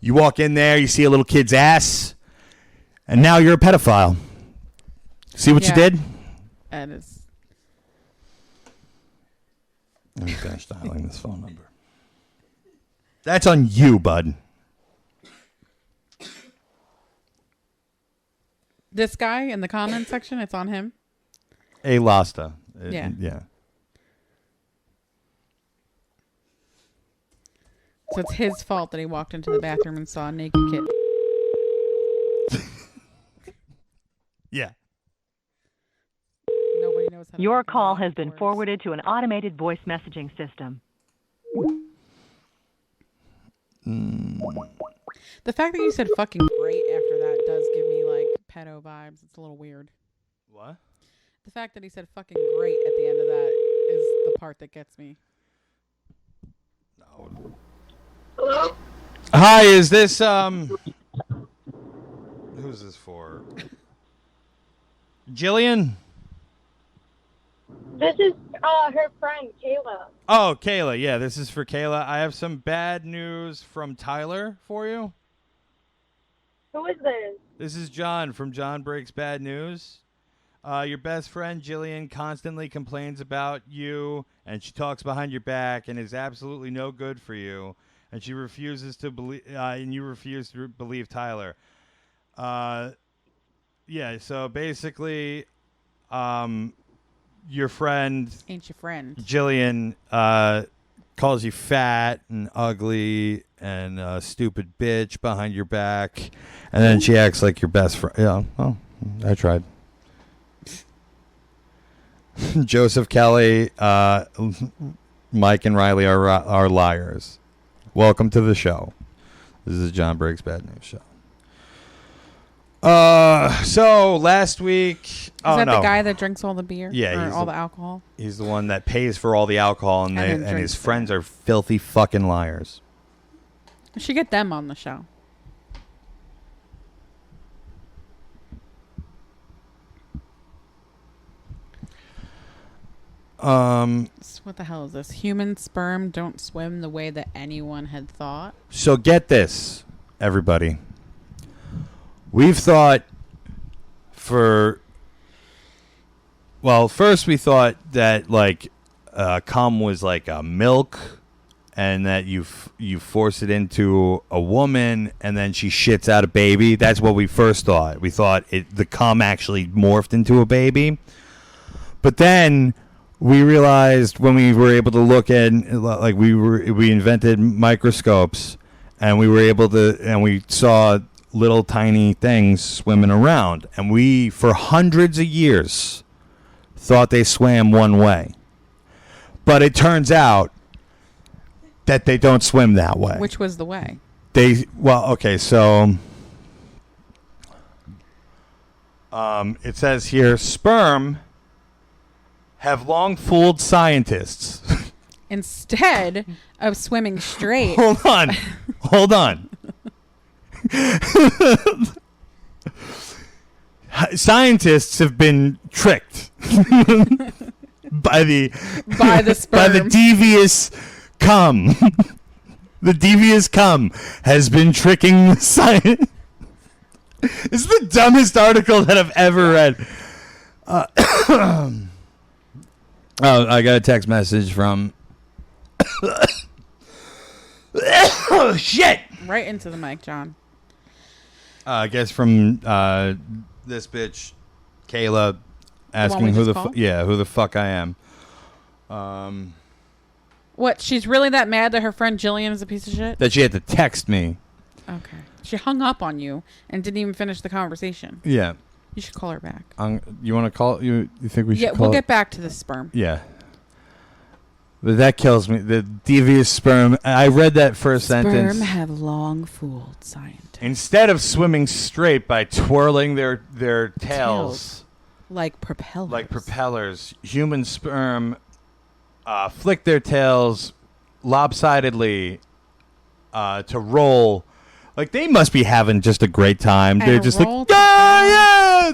You walk in there, you see a little kid's ass, and now you're a pedophile. See what you did? That is. Let me finish dialing this phone number. That's on you, bud. This guy in the comment section, it's on him. A Lasta. Yeah. Yeah. So it's his fault that he walked into the bathroom and saw a naked kid. Yeah. Nobody knows how to Your fucking call use has been words. forwarded to an automated voice messaging system. The fact that you said fucking great after that does give me like pedo vibes. It's a little weird. What? The fact that he said fucking great at the end of that is the part that gets me. No. Hello? Hi, is this who's this for? Jillian? This is her friend, Kayla. Oh, Kayla. Yeah, this is for Kayla. I have some bad news from Tyler for you. Who is this? This is John from John Breaks Bad News. Your best friend Jillian constantly complains about you, and she talks behind your back and is absolutely no good for you. And she refuses to believe, and you refuse to believe Tyler. Yeah. So basically, your friend Ain't your friend. Jillian calls you fat and ugly and a stupid bitch behind your back, and then she acts like your best friend. Yeah. Well, I tried. Joseph Kelly, Mike and Riley are liars. Welcome to the show. This is the John Briggs Bad News Show. So last week, Is that the guy that drinks all the beer? Yeah, or all the alcohol. He's the one that pays for all the alcohol, and his friends are filthy fucking liars. We should get them on the show. What the hell is this? Human sperm don't swim the way that anyone had thought. So get this, everybody. We've thought first we thought that like cum was like a milk, and that you force it into a woman and then she shits out a baby. That's what we first thought. We thought the cum actually morphed into a baby. But then we realized when we were able to look at, like, we invented microscopes, and we were able to, and we saw little tiny things swimming around, and we for hundreds of years thought they swam one way, but it turns out that they don't swim that way. Which was the way? So it says here, sperm have long fooled scientists. Instead of swimming straight. Hold on. Scientists have been tricked by the sperm. by the devious cum. The devious cum has been tricking the science. This is the dumbest article that I've ever read. Oh, I got a text message from. Oh, shit! Right into the mic, John. I guess from this bitch, Kayla, asking who the fuck I am. What? She's really that mad that her friend Jillian is a piece of shit? That she had to text me. Okay. She hung up on you and didn't even finish the conversation. Yeah. You should call her back. You want to call? You think we should? Yeah, call we'll get back to the sperm. Yeah. But that kills me. The devious sperm. I read that first sentence. Sperm have long fooled scientists. Instead of swimming straight by twirling their tails like propellers. Human sperm flick their tails lopsidedly to roll. Like, they must be having just a great time. They're just like, yeah!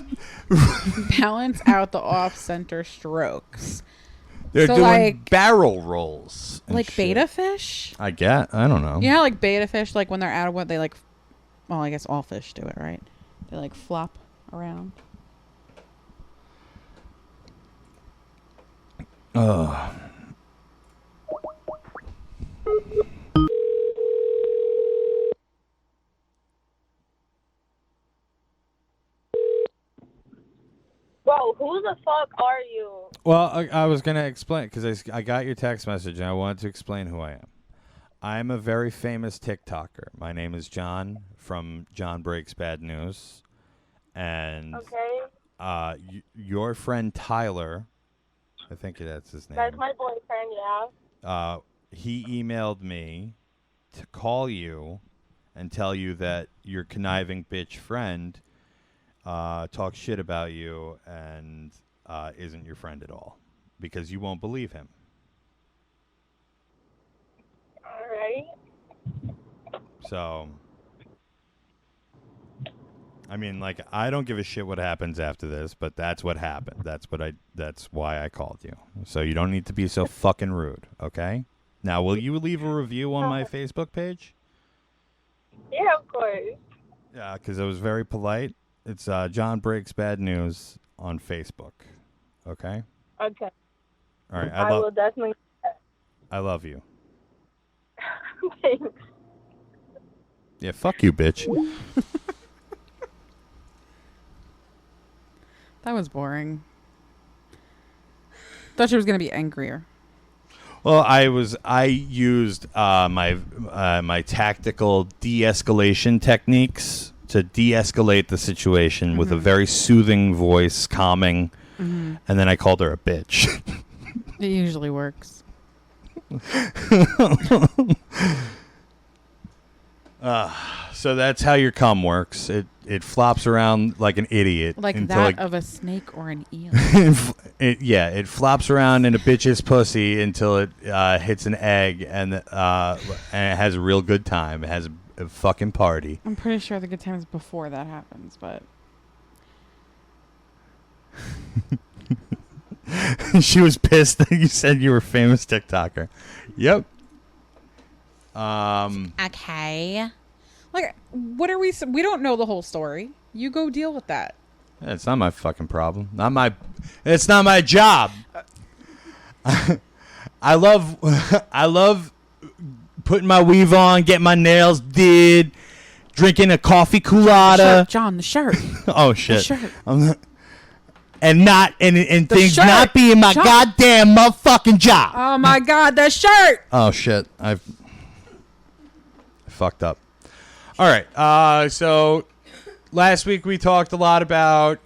Balance out the off-center strokes. They're doing barrel rolls. Like shit. beta fish? I don't know. Yeah, like beta fish, like when they're out of what they like. Well, I guess all fish do it, right? They like flop around. Ugh. Bro, who the fuck are you? Well, I was going to explain, because I got your text message, and I wanted to explain who I am. I'm a very famous TikToker. My name is John, from John Breaks Bad News. And your friend Tyler, I think that's his name. That's my boyfriend, yeah. He emailed me to call you and tell you that your conniving bitch friend talks shit about you and isn't your friend at all, because you won't believe him. All right. So, I mean, like, I don't give a shit what happens after this, but that's what happened. That's why I called you. So you don't need to be so fucking rude, okay? Now, will you leave a review on my Facebook page? Yeah, of course. Yeah, because it was very polite. It's John Breaks Bad News on Facebook. Okay? Okay. All right. I will definitely. I love you. Thanks. Yeah, fuck you, bitch. That was boring. Thought she was gonna be angrier. Well, I used my tactical de-escalation techniques to de-escalate the situation with a very soothing voice, calming, and then I called her a bitch. It usually works. So that's how your cum works. It flops around like an idiot. Like until that of a snake or an eel. it flops around in a bitch's pussy until it hits an egg, and it has a real good time. It has a fucking party. I'm pretty sure the good time's before that happens, but... She was pissed that you said you were a famous TikToker. Yep. Okay. Like, what are we don't know the whole story. You go deal with that. It's not my fucking problem. It's not my job. I love putting my weave on, getting my nails did, drinking a coffee colada. John, the shirt. Oh shit. The shirt. And things shirt. not being my John. goddamn motherfucking job. Oh my god, the shirt. Oh shit. I fucked up. All right. So last week we talked a lot about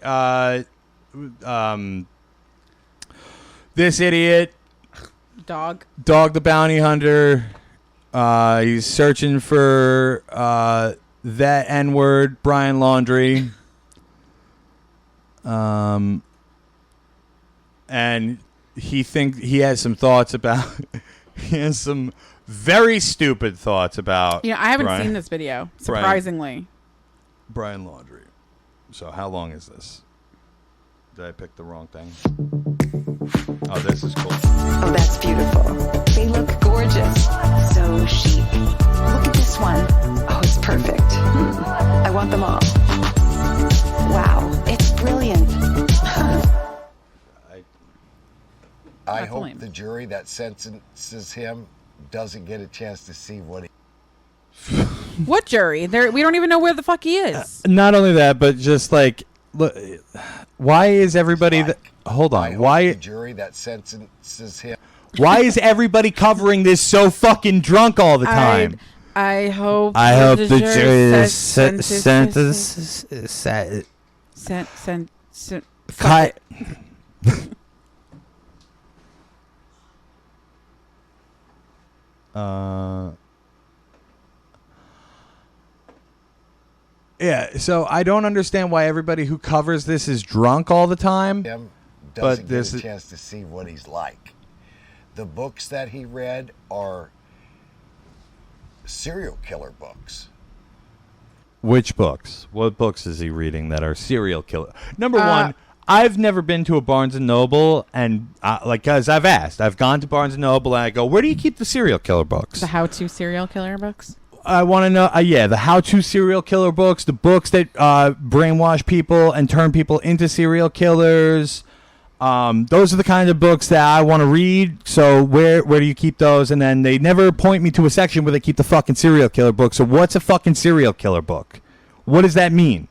this idiot, Dog the bounty hunter. He's searching for that N-word, Brian Laundrie. And he has some thoughts about he has some very stupid thoughts about I haven't seen this video, surprisingly. Brian Laundrie. So how long is this? Did I pick the wrong thing? Oh, this is cool. Oh, that's beautiful. They look gorgeous. So chic. Look at this one. Oh, it's perfect. I want them all. Wow, it's brilliant. I hope the jury that sentences him doesn't get a chance to see what he... What jury? We don't even know where the fuck he is. Not only that, but just like, look, why is everybody hold on? I hope Why the jury that sentences him... Why is everybody covering this so fucking drunk all the time? I hope the jury that cut. Yeah, so I don't understand why everybody who covers this is drunk all the time. Doesn't get a chance to see what he's like. The books that he read are serial killer books. Which books? What books is he reading that are serial killer? Number one, I've never been to a Barnes and Noble, and because I've asked, I've gone to Barnes and Noble, and I go, where do you keep the serial killer books? The how-to serial killer books? I want to know, the how-to serial killer books, the books that brainwash people and turn people into serial killers. Those are the kind of books that I want to read. So where do you keep those? And then they never point me to a section where they keep the fucking serial killer book. So what's a fucking serial killer book? What does that mean?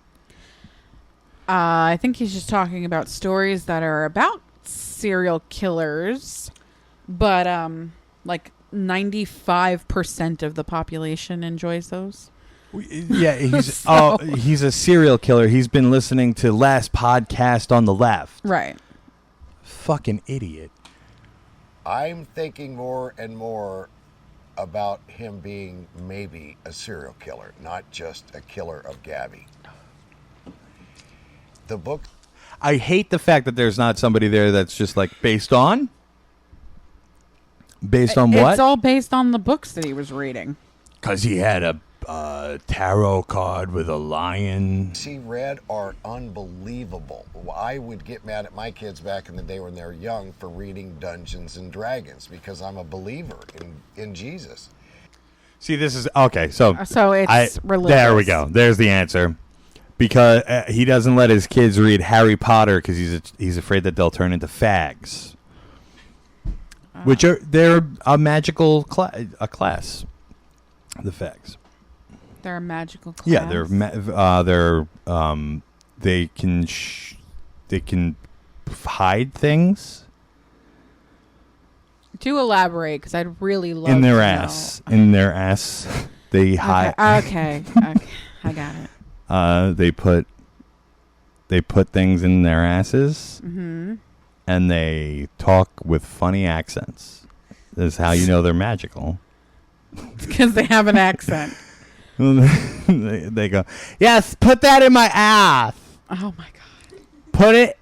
I think he's just talking about stories that are about serial killers, but like 95% of the population enjoys those. Yeah, he's a serial killer. He's been listening to Last Podcast on the Left. Right. Fucking idiot. I'm thinking more and more about him being maybe a serial killer, not just a killer of Gabby. The book... I hate the fact that there's not somebody there that's just like based on what? It's all based on the books that he was reading. Because he had a tarot card with a lion. He read are unbelievable. I would get mad at my kids back in the day when they were young for reading Dungeons and Dragons because I'm a believer in Jesus. See, this is okay. So it's religious. There we go. There's the answer. because he doesn't let his kids read Harry Potter because he's afraid that they'll turn into fags, which they're a magical class. The fags. They're a magical class. Yeah, they can hide things. Do elaborate, because I'd really love in their to ass. know. In their ass, they hide. Okay, I got it. They put things in their asses, and they talk with funny accents. This is how you know they're magical. Because they have an accent. they go, yes, put that in my ass. Oh my god.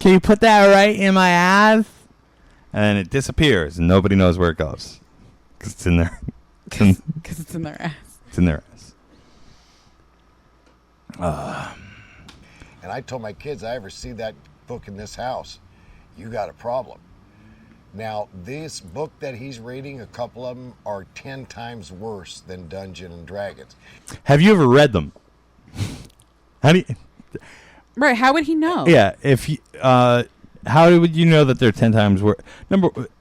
Can you put that right in my ass? And it disappears, and nobody knows where it goes. Because it's in there. Because it's in their ass. It's in their ass. And I told my kids, I ever see that book in this house, you got a problem. Now, this book that he's reading, a couple of them are 10 times worse than Dungeons and Dragons. Have you ever read them? Right, how would he know? Yeah, how would you know that they're 10 times worse?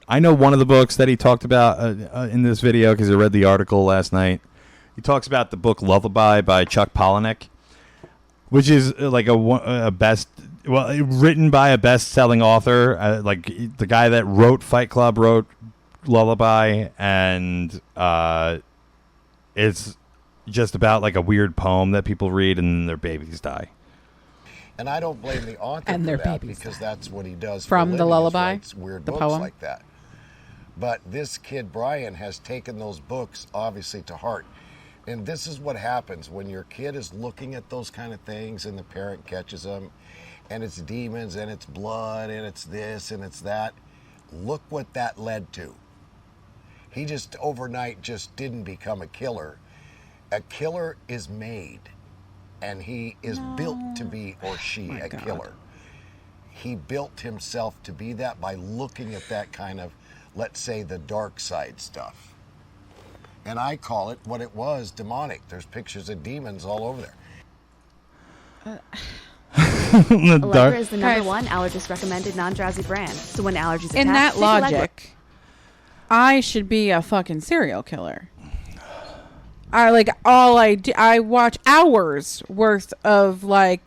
I know one of the books that he talked about in this video because I read the article last night. He talks about the book Lullaby by Chuck Palahniuk, which is like written by a best-selling author. Like the guy that wrote Fight Club wrote Lullaby, and it's just about like a weird poem that people read and then their babies die. And I don't blame the author And for their that babies because that's what he does From for a the living, lullaby, writes weird the books poem? like that. But this kid, Brian, has taken those books obviously to heart. And this is what happens when your kid is looking at those kind of things and the parent catches them and it's demons and it's blood and it's this and it's that. Look what that led to. He just overnight just didn't become a killer. A killer is made. And he is built to be, or she, a killer. He built himself to be that by looking at that kind of, let's say, the dark side stuff. And I call it what it was, demonic. There's pictures of demons all over there. Allegra is the number one allergist recommended non-drowsy brand. So when allergies attack, In that take Allegra. logic, I should be a fucking serial killer. I watch hours worth of I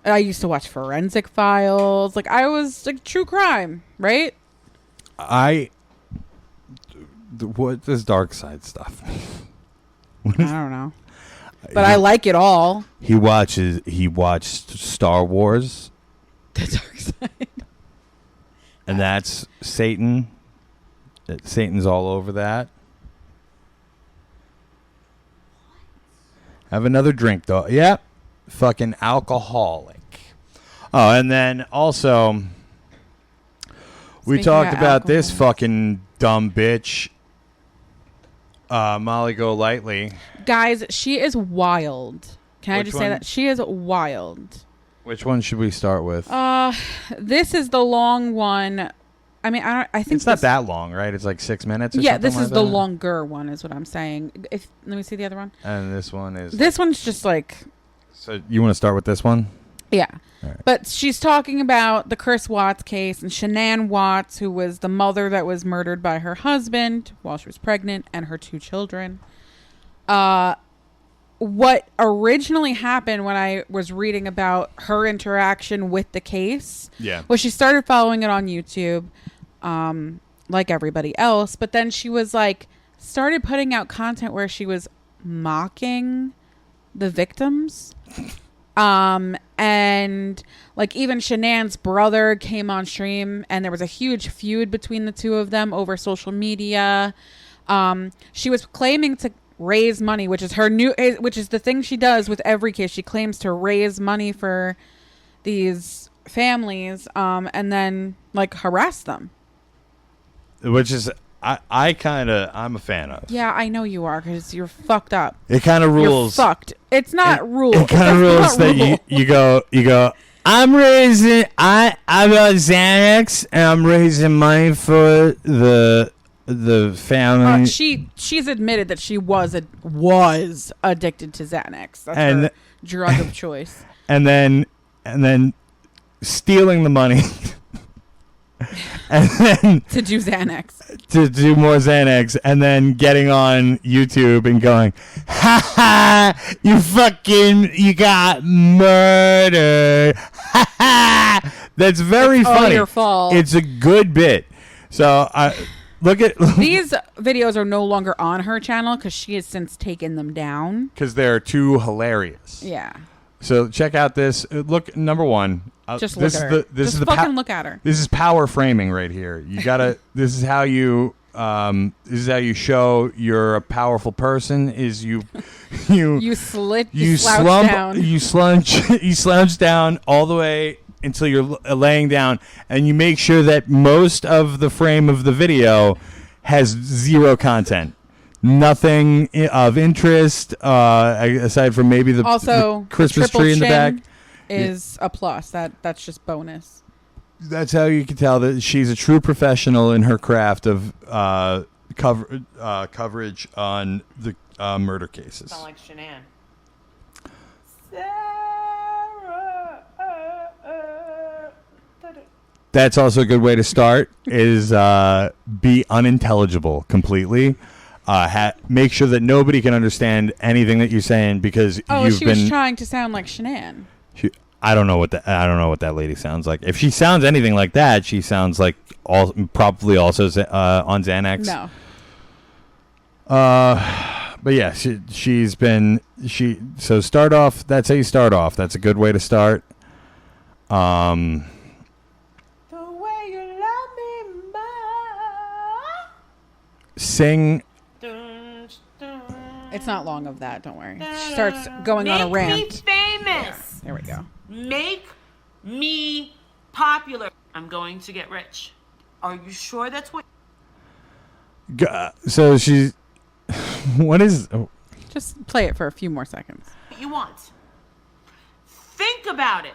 used to watch Forensic Files. Like I was like true crime, right? What does dark side stuff mean? I don't know. But I like it all. He watched Star Wars. The dark side. And that's Satan. Satan's all over that. Have another drink, though. Yep. Fucking alcoholic. Oh, and then also, we talked about this fucking dumb bitch, Molly Golightlys. Guys, she is wild. Can I just say that? She is wild. Which one should we start with? This is the long one. I mean, I think it's not that long, right? It's like 6 minutes or something. Yeah, this like is that? the longer one is what I'm saying. Let me see the other one. And this one is... This one's just like... So you want to start with this one? Yeah. Right. But she's talking about the Chris Watts case and Shanann Watts, who was the mother that was murdered by her husband while she was pregnant and her 2 children. What originally happened when I was reading about her interaction with the case was she started following it on YouTube, like everybody else. But then she was started putting out content where she was mocking the victims. And even Shanann's brother came on stream and there was a huge feud between the two of them over social media. She was claiming to raise money, which is the thing she does with every case. She claims to raise money for these families, and then harass them. Which is, I'm a fan of. Yeah, I know you are because you're fucked up. It kind of rules. You're fucked. It's not rule. It kind of rules that you go. I'm raising. I'm on Xanax, and I'm raising money for the family. She's admitted that she was addicted to Xanax. That's her drug of choice. And then stealing the money. And then to do Xanax. To do more Xanax, and then getting on YouTube and going, ha ha, you got murdered. Ha ha. That's very it's funny. All your fault. It's a good bit. So look at these videos are no longer on her channel because she has since taken them down because they're too hilarious. Yeah. So check out this. Look, number one. Just look at her. Just fucking look at her. This is power framing right here. You gotta. This is how you. This is how you show you're a powerful person. Is you slouch down. You slouch down all the way until you're laying down, and you make sure that most of the frame of the video has zero content. Nothing of interest aside from maybe the Christmas tree in the back. Is a plus. That's just bonus. That's how you can tell that she's a true professional in her craft of coverage on the murder cases. Sound like Shanann. That's also a good way to start. Is be unintelligible completely. Make sure that nobody can understand anything that you're saying because she was trying to sound like Shanann. I don't know what that lady sounds like. If she sounds anything like that, she sounds like probably also on Xanax. No. But yeah, she's been so start off. That's how you start off. That's a good way to start. The way you love me more. Sing. It's not long of that. Don't worry. She starts going on a rant. Make me famous. There we go. Make me popular. I'm going to get rich. Are you sure that's what? So she's. What is? Oh. Just play it for a few more seconds. You want? Think about it.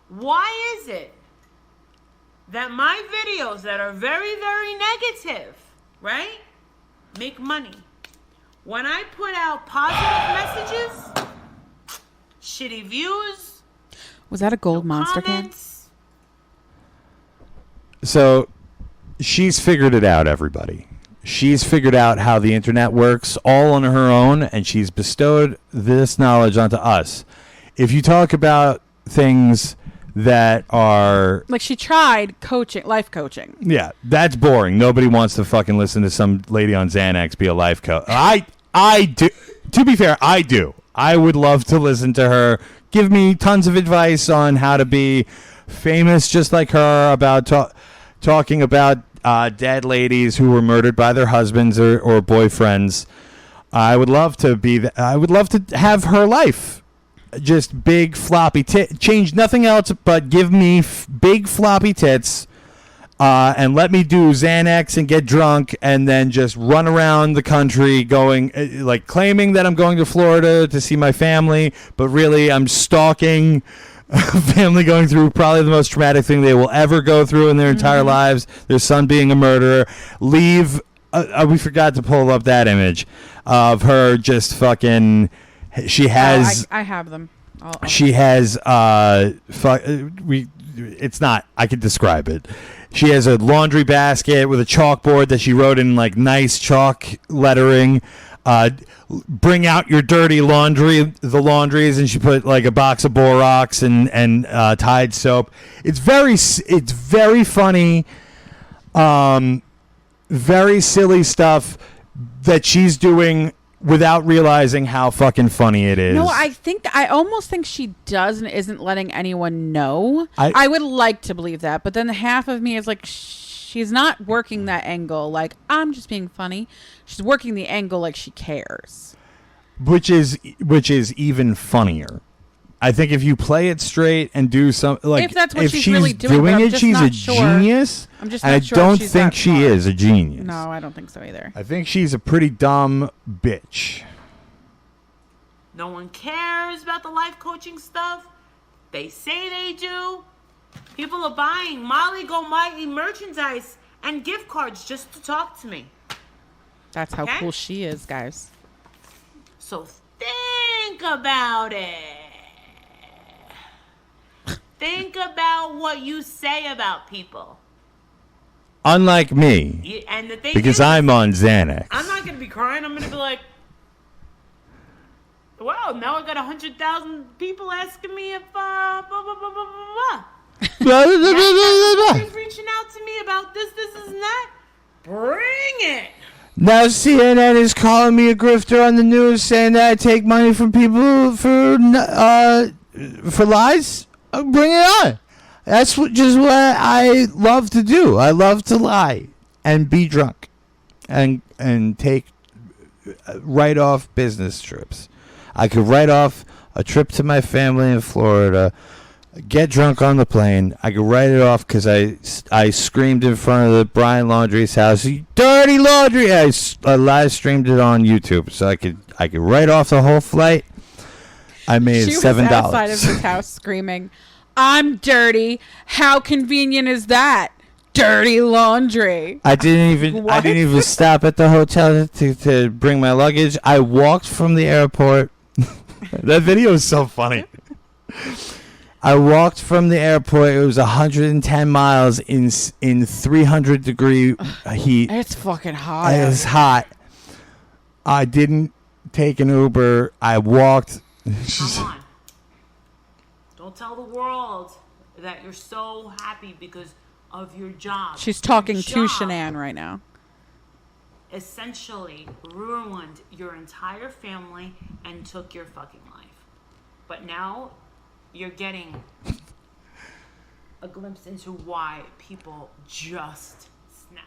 Why is it that my videos that are very, very negative, right, make money? When I put out positive messages, shitty views. Was that a gold monster can? So she's figured it out, everybody. She's figured out how the internet works all on her own, and she's bestowed this knowledge onto us. If you talk about things that are like she tried life coaching. Yeah, that's boring. Nobody wants to fucking listen to some lady on Xanax be a life coach. I do. To be fair, I do. I would love to listen to her give me tons of advice on how to be famous just like her, about talking about dead ladies who were murdered by their husbands or boyfriends. I would love to I would love to have her life. Just big floppy change nothing else but give me big floppy tits and let me do Xanax and get drunk and then just run around the country going like claiming that I'm going to Florida to see my family, but really I'm stalking a family going through probably the most traumatic thing they will ever go through in their entire lives, their son being a murderer. We forgot to pull up that image of her just fucking. She has. I have them. She has. It's not. I could describe it. She has a laundry basket with a chalkboard that she wrote in like nice chalk lettering. Bring out your dirty laundry. The laundries, and she put like a box of Borax and Tide soap. It's very funny. Very silly stuff that she's doing without realizing how fucking funny it is. No, I almost think she does and isn't letting anyone know. I would like to believe that, but then half of me is like, she's not working that angle like I'm just being funny. She's working the angle like she cares. Which is even funnier. I think if you play it straight and do something like if that's what she's really doing it, she's a genius. I'm just not not sure. I don't think she is a genius. No, I don't think so either. I think she's a pretty dumb bitch. No one cares about the life coaching stuff. They say they do. People are buying Molly Golightlys merchandise and gift cards just to talk to me. That's how cool she is, guys. So Think about it. Think about what you say about people. Unlike me, And the thing because is, I'm on Xanax. I'm not going to be crying. I'm going to be like, wow, now I got 100,000 people asking me if blah, blah, blah, blah, blah, blah. Who's reaching out to me about this, and that? Bring it. Now CNN is calling me a grifter on the news, saying that I take money from people for lies. Bring it on. That's just what I love to do. I love to lie and be drunk and take write off business trips. I could write off a trip to my family in Florida, get drunk on the plane. I could write it off because I screamed in front of the Brian Laundrie's house, "Dirty laundry!" I live streamed it on YouTube, so I could write off the whole flight. I made $7. She was outside of his house screaming, "I'm dirty. How convenient is that? Dirty laundry." I didn't even stop at the hotel to bring my luggage. I walked from the airport. That video is so funny. I walked from the airport. It was 110 miles in 300-degree heat. It's fucking hot. It was hot. I didn't take an Uber. I walked. Come on. Don't tell the world that you're so happy because of your job. She's talking Your to job Shanann right now. Essentially ruined your entire family and took your fucking life. But now you're getting a glimpse into why people just snap.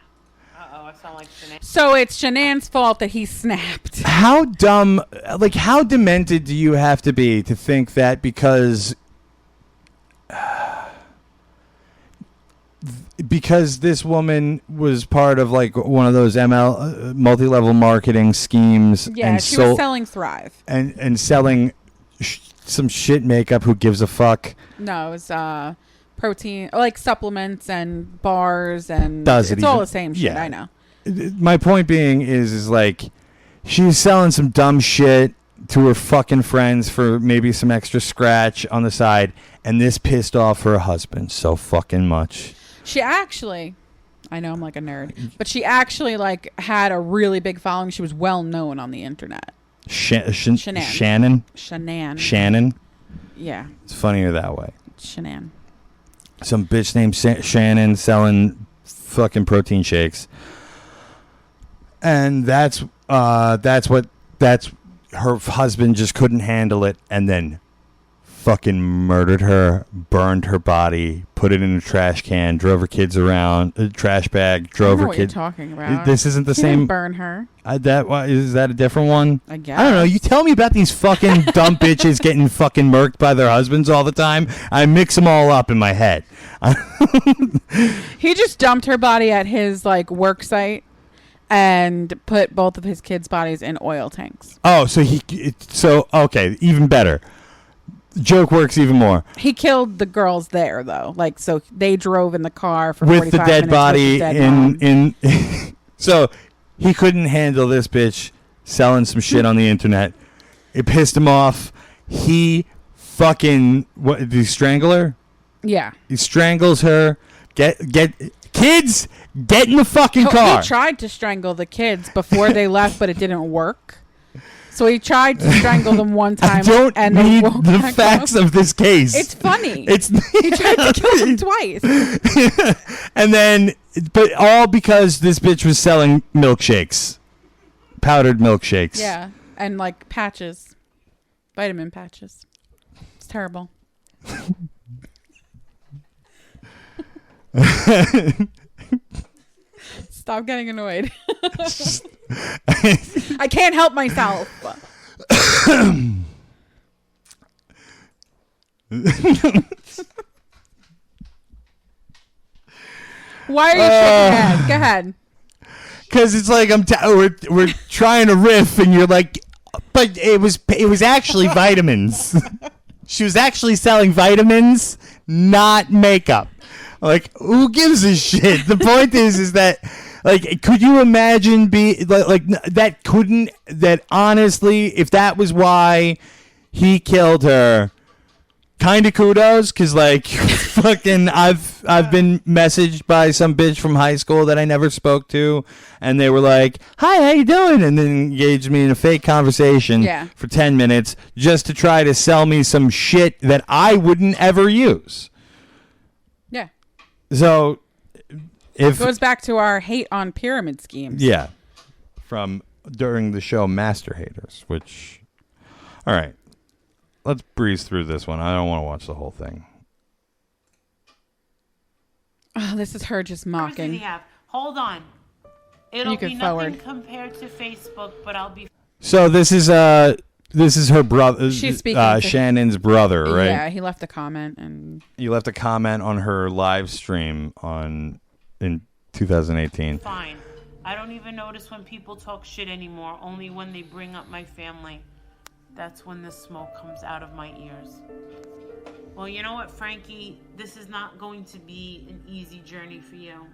Uh-oh, I sound like Shanann. So it's Shanann's fault that he snapped. How dumb, like how demented do you have to be to think that because this woman was part of like one of those multi-level marketing schemes. Yeah, and she was selling Thrive. And selling some shit makeup. Who gives a fuck? No, it was protein, like supplements and bars, and Does it it's all even? the same shit. Yeah. I know. My point being is like she's selling some dumb shit to her fucking friends for maybe some extra scratch on the side, and this pissed off her husband so fucking much. She actually, I know I'm like a nerd, but she actually like had a really big following. She was well known on the internet. Shannon. Yeah. It's funnier that way. Shanann. Some bitch named Shannon selling fucking protein shakes. And that's her husband just couldn't handle it and then fucking murdered her, burned her body, put it in a trash can, drove her kids around, a trash bag, drove her kids. What you're talking about? This isn't the He same. didn't burn her. Is that a different one? I guess. I don't know. You tell me about these fucking dumb bitches getting fucking murked by their husbands all the time. I mix them all up in my head. He just dumped her body at his like work site and put both of his kids' bodies in oil tanks. Oh, so okay, even better. Joke works even more. He killed the girls there though. Like so they drove in the car for with 45 the dead minutes body with the dead in so he couldn't handle this bitch selling some shit on the internet. It pissed him off. He fucking did he strangle her? Yeah. He strangles her. Get kids, get in the fucking car. He tried to strangle the kids before they left, but it didn't work. So he tried to strangle them one time. I don't and need they woke the back facts up. of this case. It's funny. He tried to kill them twice. And then, but all because this bitch was selling milkshakes, powdered milkshakes. Yeah, and like patches, vitamin patches. It's terrible. Stop getting annoyed. I can't help myself. Why are you shaking your head? Go ahead. Because it's like we're trying to riff, and you're like, but it was actually vitamins. She was actually selling vitamins, not makeup. Like, who gives a shit? The point is that Like, could you imagine that honestly, if that was why he killed her, kind of kudos, because like fucking I've been messaged by some bitch from high school that I never spoke to, and they were like, "Hi, how you doing?" and then engaged me in a fake conversation for 10 minutes just to try to sell me some shit that I wouldn't ever use. Yeah. So if it goes back to our hate on pyramid schemes. Yeah. From during the show Master Haters, which all right. Let's breeze through this one. I don't want to watch the whole thing. Oh, this is her just mocking. Hold on. It'll be forward. nothing compared to Facebook, but I'll be. So this is her brother. She's speaking Shannon's brother, right? Yeah, he left a comment and You left a comment on her live stream in 2018. Fine. I don't even notice when people talk shit anymore. Only when they bring up my family. That's when the smoke comes out of my ears. Well, you know what, Frankie? This is not going to be an easy journey for you.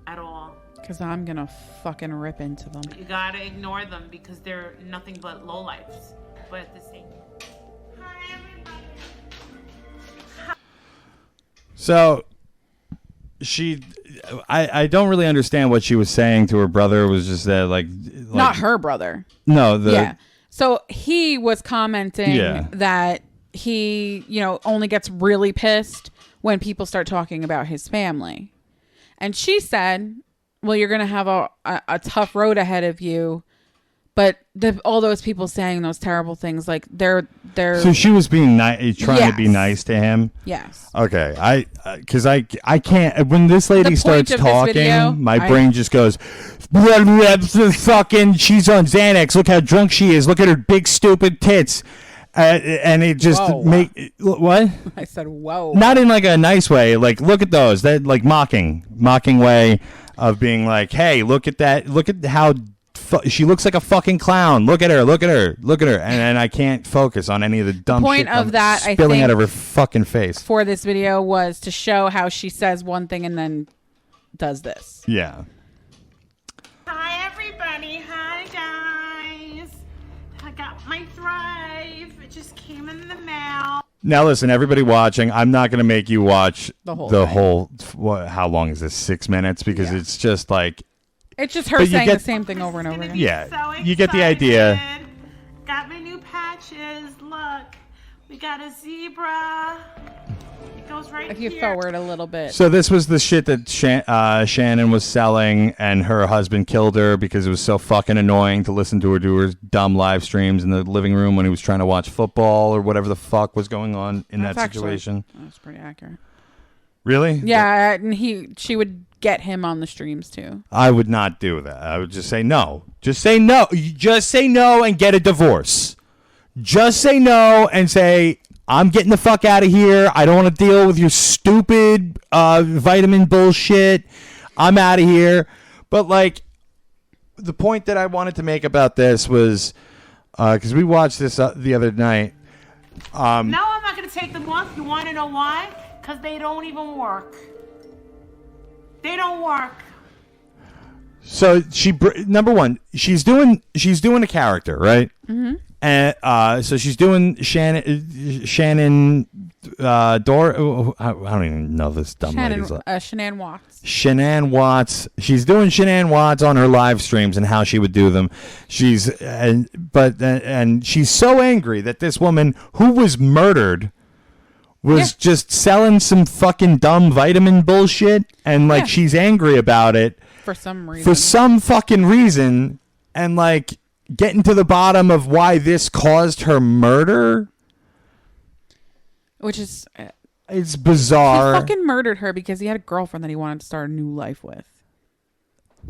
At all. because I'm gonna fucking rip into them. You gotta ignore them because they're nothing but lowlifes. But at the same So I don't really understand what she was saying to her brother. It was just that like not her brother. No, yeah. So he was commenting Yeah. that he, only gets really pissed when people start talking about his family. And she said, well, you're going to have a tough road ahead of you. But all those people saying those terrible things, like they're. So she was being nice, trying to be nice to him. Yes. Okay, because I can't. When this lady starts talking, my brain just goes. Fucking, she's on Xanax. Look how drunk she is. Look at her big stupid tits. And it just what? I said, whoa. Not in like a nice way. Like, look at those. That like mocking way of being like, hey, look at that. Look at how. She looks like a fucking clown. Look at her. And I can't focus on any of the dumb point shit of that, spilling I think, out of her fucking face. For this video was to show how she says one thing and then does this. Yeah. Hi, everybody. Hi, guys. I got my Thrive. It just came in the mail. Now listen, everybody watching, I'm not going to make you watch the whole how long is this? 6 minutes? Because it's just like... It's just her saying the same thing over and over again. Yeah, you get the idea. Got my new patches. Look, we got a zebra. It goes right If here. you forward a little bit. So this was the shit that Shannon was selling, and her husband killed her because it was so fucking annoying to listen to her do her dumb live streams in the living room when he was trying to watch football or whatever the fuck was going on in that situation. That's pretty accurate. Really? Yeah, and she would get him on the streams too. I would not do that. I would just say no. Just say no. Just say no and get a divorce. Just say no and say, I'm getting the fuck out of here. I don't want to deal with your stupid vitamin bullshit. I'm out of here. But like, the point that I wanted to make about this was, because we watched this the other night. No, I'm not going to take them off. You want to know why? Because they don't even work. They don't work. So number one, she's doing a character, right? Mm-hmm. And so she's doing Shannon Dor. I don't even know this dumb lady's Shanann Watts. Shanann Watts. She's doing Shanann Watts on her live streams and how she would do them. And she's so angry that this woman who was murdered was just selling some fucking dumb vitamin bullshit, and like she's angry about it for some reason. For some fucking reason, and like getting to the bottom of why this caused her murder, which is it's bizarre. He fucking murdered her because he had a girlfriend that he wanted to start a new life with.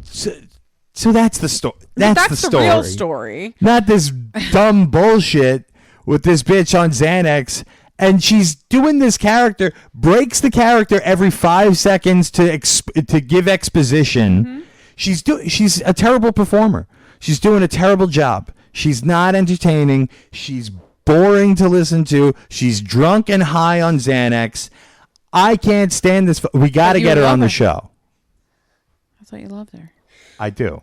So that's the story. That's the story. Real story. Not this dumb bullshit with this bitch on Xanax. And she's doing this character, breaks the character every 5 seconds to give exposition. Mm-hmm. She's a terrible performer. She's doing a terrible job. She's not entertaining. She's boring to listen to. She's drunk and high on Xanax. I can't stand this. We got to get her on the show. thought you loved her. I do.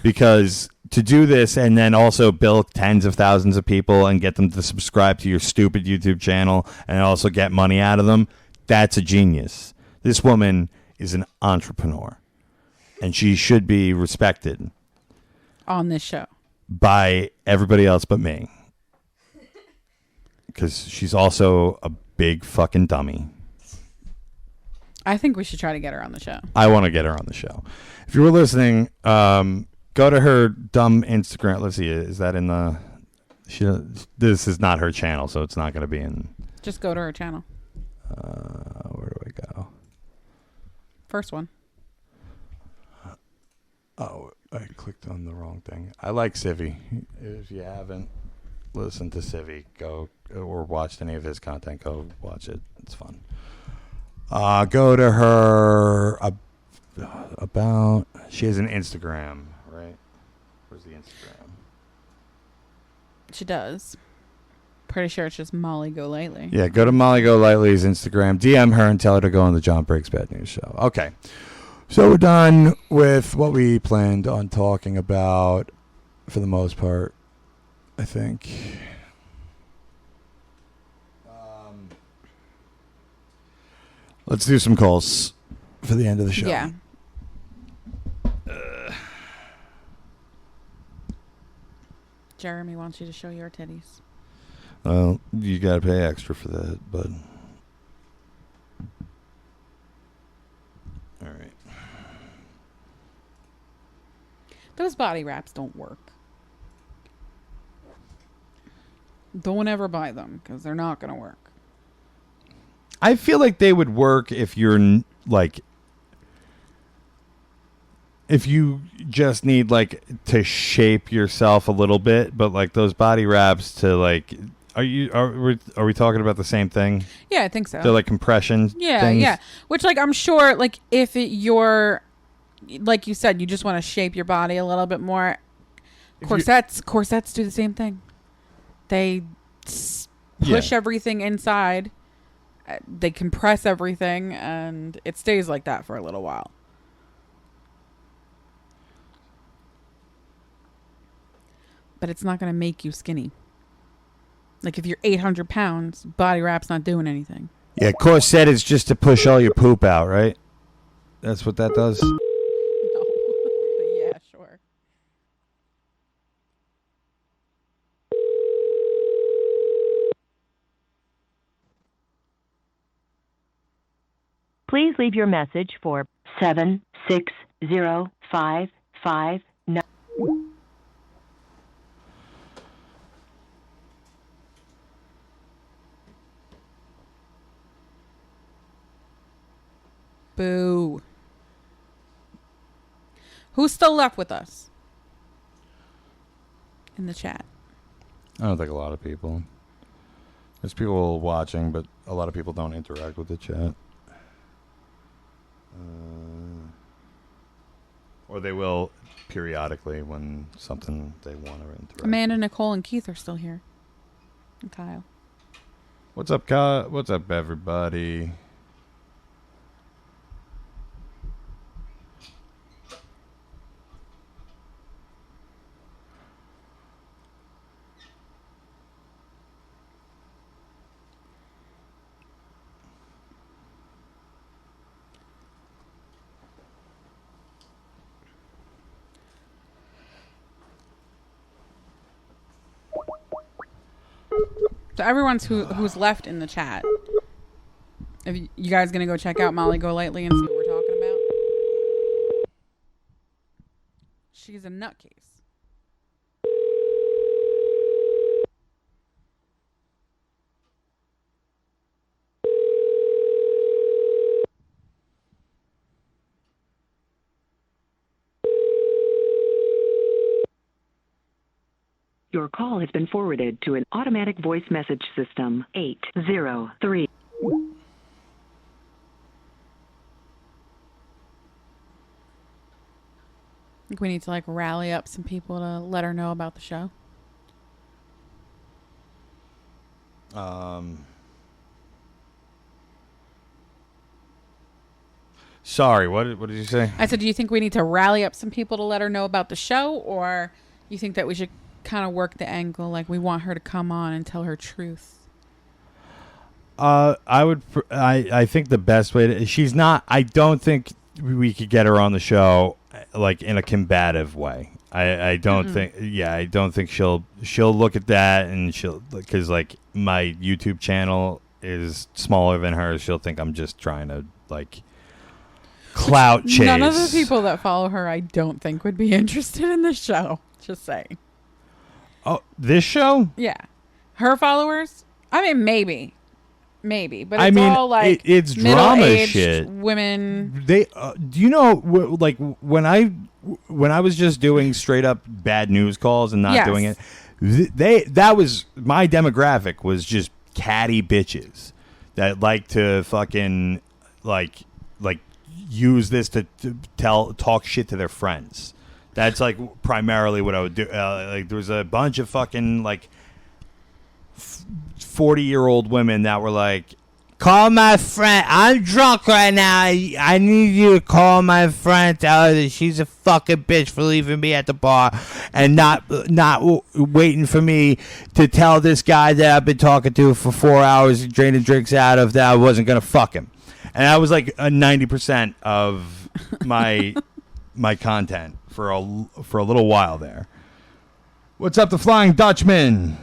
Because to do this and then also bill tens of thousands of people and get them to subscribe to your stupid YouTube channel and also get money out of them, that's a genius. This woman is an entrepreneur and she should be respected on this show by everybody else but me. Because she's also a big fucking dummy. I think we should try to get her on the show. I want to get her on the show. If you were listening, go to her dumb Instagram. Let's see. Is that in the... This is not her channel, so it's not going to be in... Just go to her channel. Where do I go? First one. Oh, I clicked on the wrong thing. I like Civvy. If you haven't listened to Civvy, go or watched any of his content, go watch it. It's fun. Go to her about... She has an Instagram, right? Where's the Instagram? She does. Pretty sure it's just Molly Golightlys. Yeah, go to Molly Golightlys' Instagram. DM her and tell her to go on the John Breaks Bad News show. Okay. So we're done with what we planned on talking about for the most part, I think. Let's do some calls for the end of the show. Yeah. Jeremy wants you to show your titties. Well, you got to pay extra for that, but... All right. Those body wraps don't work. Don't ever buy them because they're not going to work. I feel like they would work if you're like... If you just need like to shape yourself a little bit, but like those body wraps to like... Are we talking about the same thing? Yeah, I think so. They're like compression things? Yeah. Which, like, I'm sure, like, if you're, like you said, you just want to shape your body a little bit more. Corsets do the same thing. They push everything inside. They compress everything, and it stays like that for a little while. But it's not going to make you skinny. Like, if you're 800 pounds, body wrap's not doing anything. Yeah, corset is just to push all your poop out, right? That's what that does? No. But yeah, sure. Please leave your message for 7605559. Boo. Who's still left with us in the chat? I don't think a lot of people. There's people watching, but a lot of people don't interact with the chat. Or they will periodically when something they want to interact. Amanda, Nicole, and Keith are still here. And Kyle. What's up, Kyle? What's up, everybody? So everyone's who's left in the chat. If you guys gonna go check out Molly Golightly and see what we're talking about? She's a nutcase. Your call has been forwarded to an automatic voice message system. 803. I think we need to like rally up some people to let her know about the show. Sorry, what did you say? I said, do you think we need to rally up some people to let her know about the show, or you think that we should kind of work the angle like we want her to come on and tell her truth? I think the best way to, she's not, I don't think we could get her on the show like in a combative way. I don't think, I don't think she'll look at that and because like my YouTube channel is smaller than hers. She'll think I'm just trying to like clout chase. None of the people that follow her, I don't think, would be interested in this show. Just saying. Oh, this show? Yeah. Her followers? I mean, maybe, but it's I mean, all like it's drama middle-aged shit. Women. They, do you know, like when I was just doing straight up bad news calls and not doing it, that was my demographic was just catty bitches that like to fucking like use this to talk shit to their friends. That's like primarily what I would do. Like there was a bunch of fucking like 40-year-old women that were like, call my friend. I'm drunk right now. I need you to call my friend. Tell her that she's a fucking bitch for leaving me at the bar and not waiting for me to tell this guy that I've been talking to for 4 hours and draining drinks out of that I wasn't gonna fuck him. And that was like a 90% of my content for a little while there. What's up, the Flying Dutchman?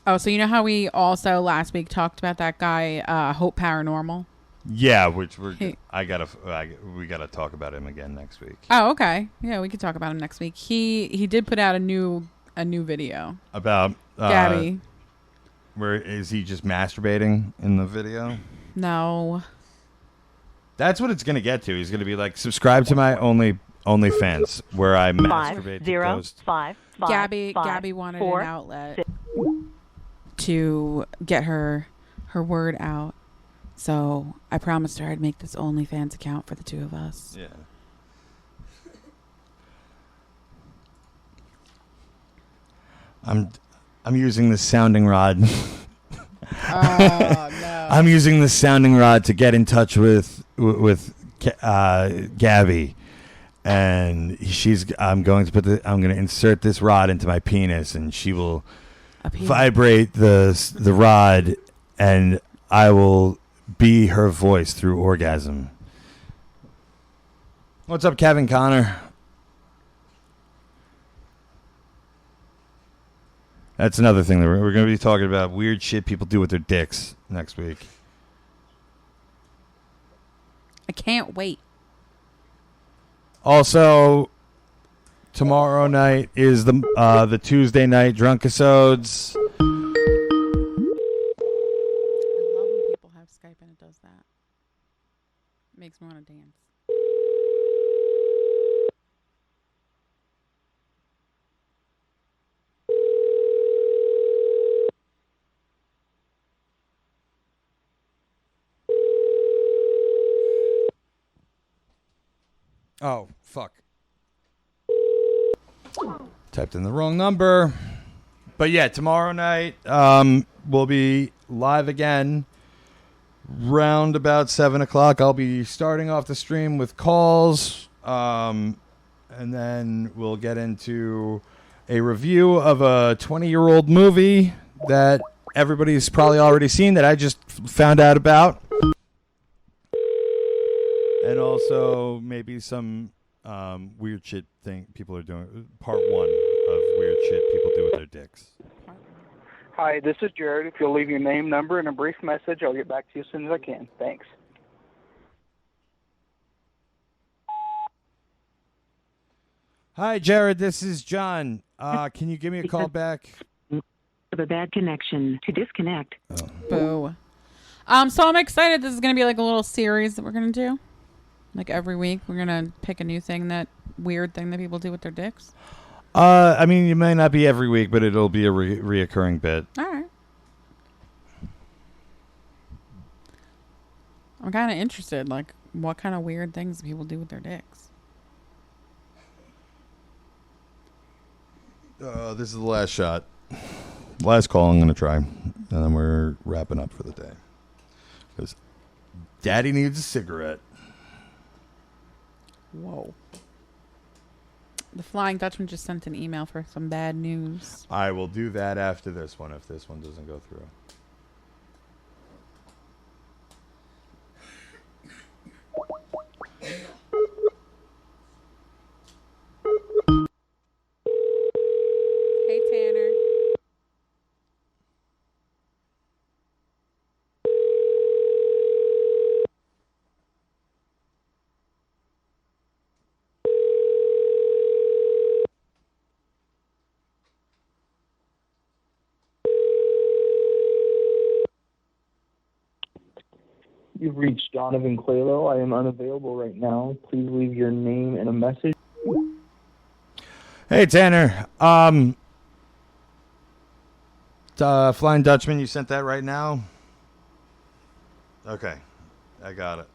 Oh, so you know how we also last week talked about that guy, Hope Paranormal? Yeah, which we gotta talk about him again next week. Oh, okay. Yeah, we could talk about him next week. He did put out a new video about Gabby. Where is he just masturbating in the video? No. That's what it's gonna get to. He's gonna be like, subscribe to my OnlyFans where I masturbate. 505 Gabby wanted an outlet to get her word out. So I promised her I'd make this OnlyFans account for the two of us. Yeah. I'm using this sounding rod. Oh no! I'm using this sounding rod to get in touch with Gabby, and I'm going to insert this rod into my penis, and she will vibrate the rod, and I will be her voice through orgasm. What's up, Kevin Connor? That's another thing that we're going to be talking about. Weird shit people do with their dicks next week. I can't wait. Also, tomorrow night is the Tuesday night drunk episodes. Skype and it does that. It makes me want to dance. Oh, fuck. Typed in the wrong number. But yeah, tomorrow night we'll be live again. Round about 7 o'clock, I'll be starting off the stream with calls, and then we'll get into a review of a 20-year-old movie that everybody's probably already seen that I just found out about, and also maybe some weird shit thing people are doing. Part 1 of weird shit people do with their dicks. Hi, this is Jared. If you'll leave your name, number, and a brief message, I'll get back to you as soon as I can. Thanks. Hi, Jared. This is John. Can you give me a call back? Of a bad connection. To disconnect. Oh. Boo. So I'm excited. This is going to be like a little series that we're going to do. Like every week, we're going to pick a new thing, weird thing that people do with their dicks. I mean, it may not be every week, but it'll be a reoccurring bit. All right. I'm kind of interested, like, what kind of weird things people do with their dicks. This is the last shot. Last call I'm going to try. And then we're wrapping up for the day. Because Daddy needs a cigarette. Whoa. The Flying Dutchman just sent an email for some bad news. I will do that after this one if this one doesn't go through. Hey, Tanner. You've reached Donovan Quaylo. I am unavailable right now. Please leave your name and a message. Hey, Tanner. Flying Dutchman, you sent that right now? Okay. I got it.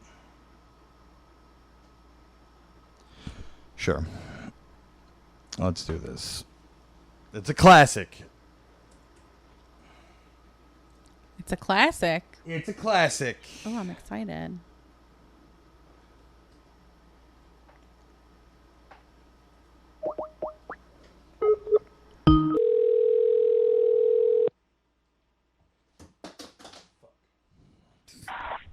Sure. Let's do this. It's a classic. It's a classic. It's a classic. Oh, I'm excited.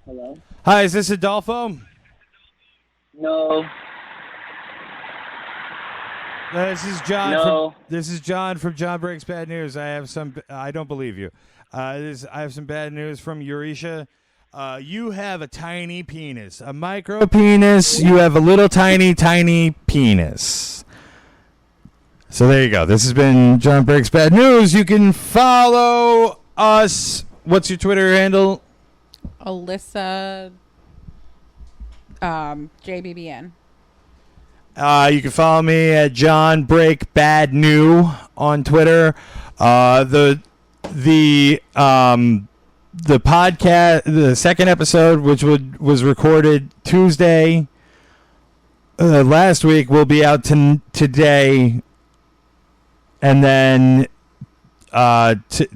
Hello? Hi, is this Adolfo? No. This is John. No. This is John from John Breaks Bad News. I don't believe you. I have some bad news from Eurisha. You have a tiny penis, a micro penis. You have a little tiny penis. So there you go. This has been John Breaks Bad News. You can follow us. What's your Twitter handle? Alyssa, JBBN. You can follow me at John Break Bad New on Twitter. The podcast, the second episode, which was recorded Tuesday last week, will be out today, and then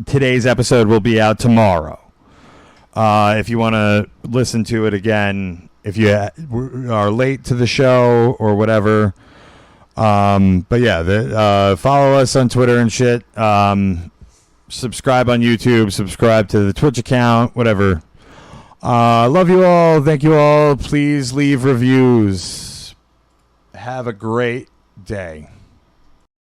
today's episode will be out tomorrow. If you want to listen to it again, if you are late to the show or whatever. But yeah, follow us on Twitter and shit. Subscribe on YouTube. Subscribe to the Twitch account. Whatever. Love you all. Thank you all. Please leave reviews. Have a great day.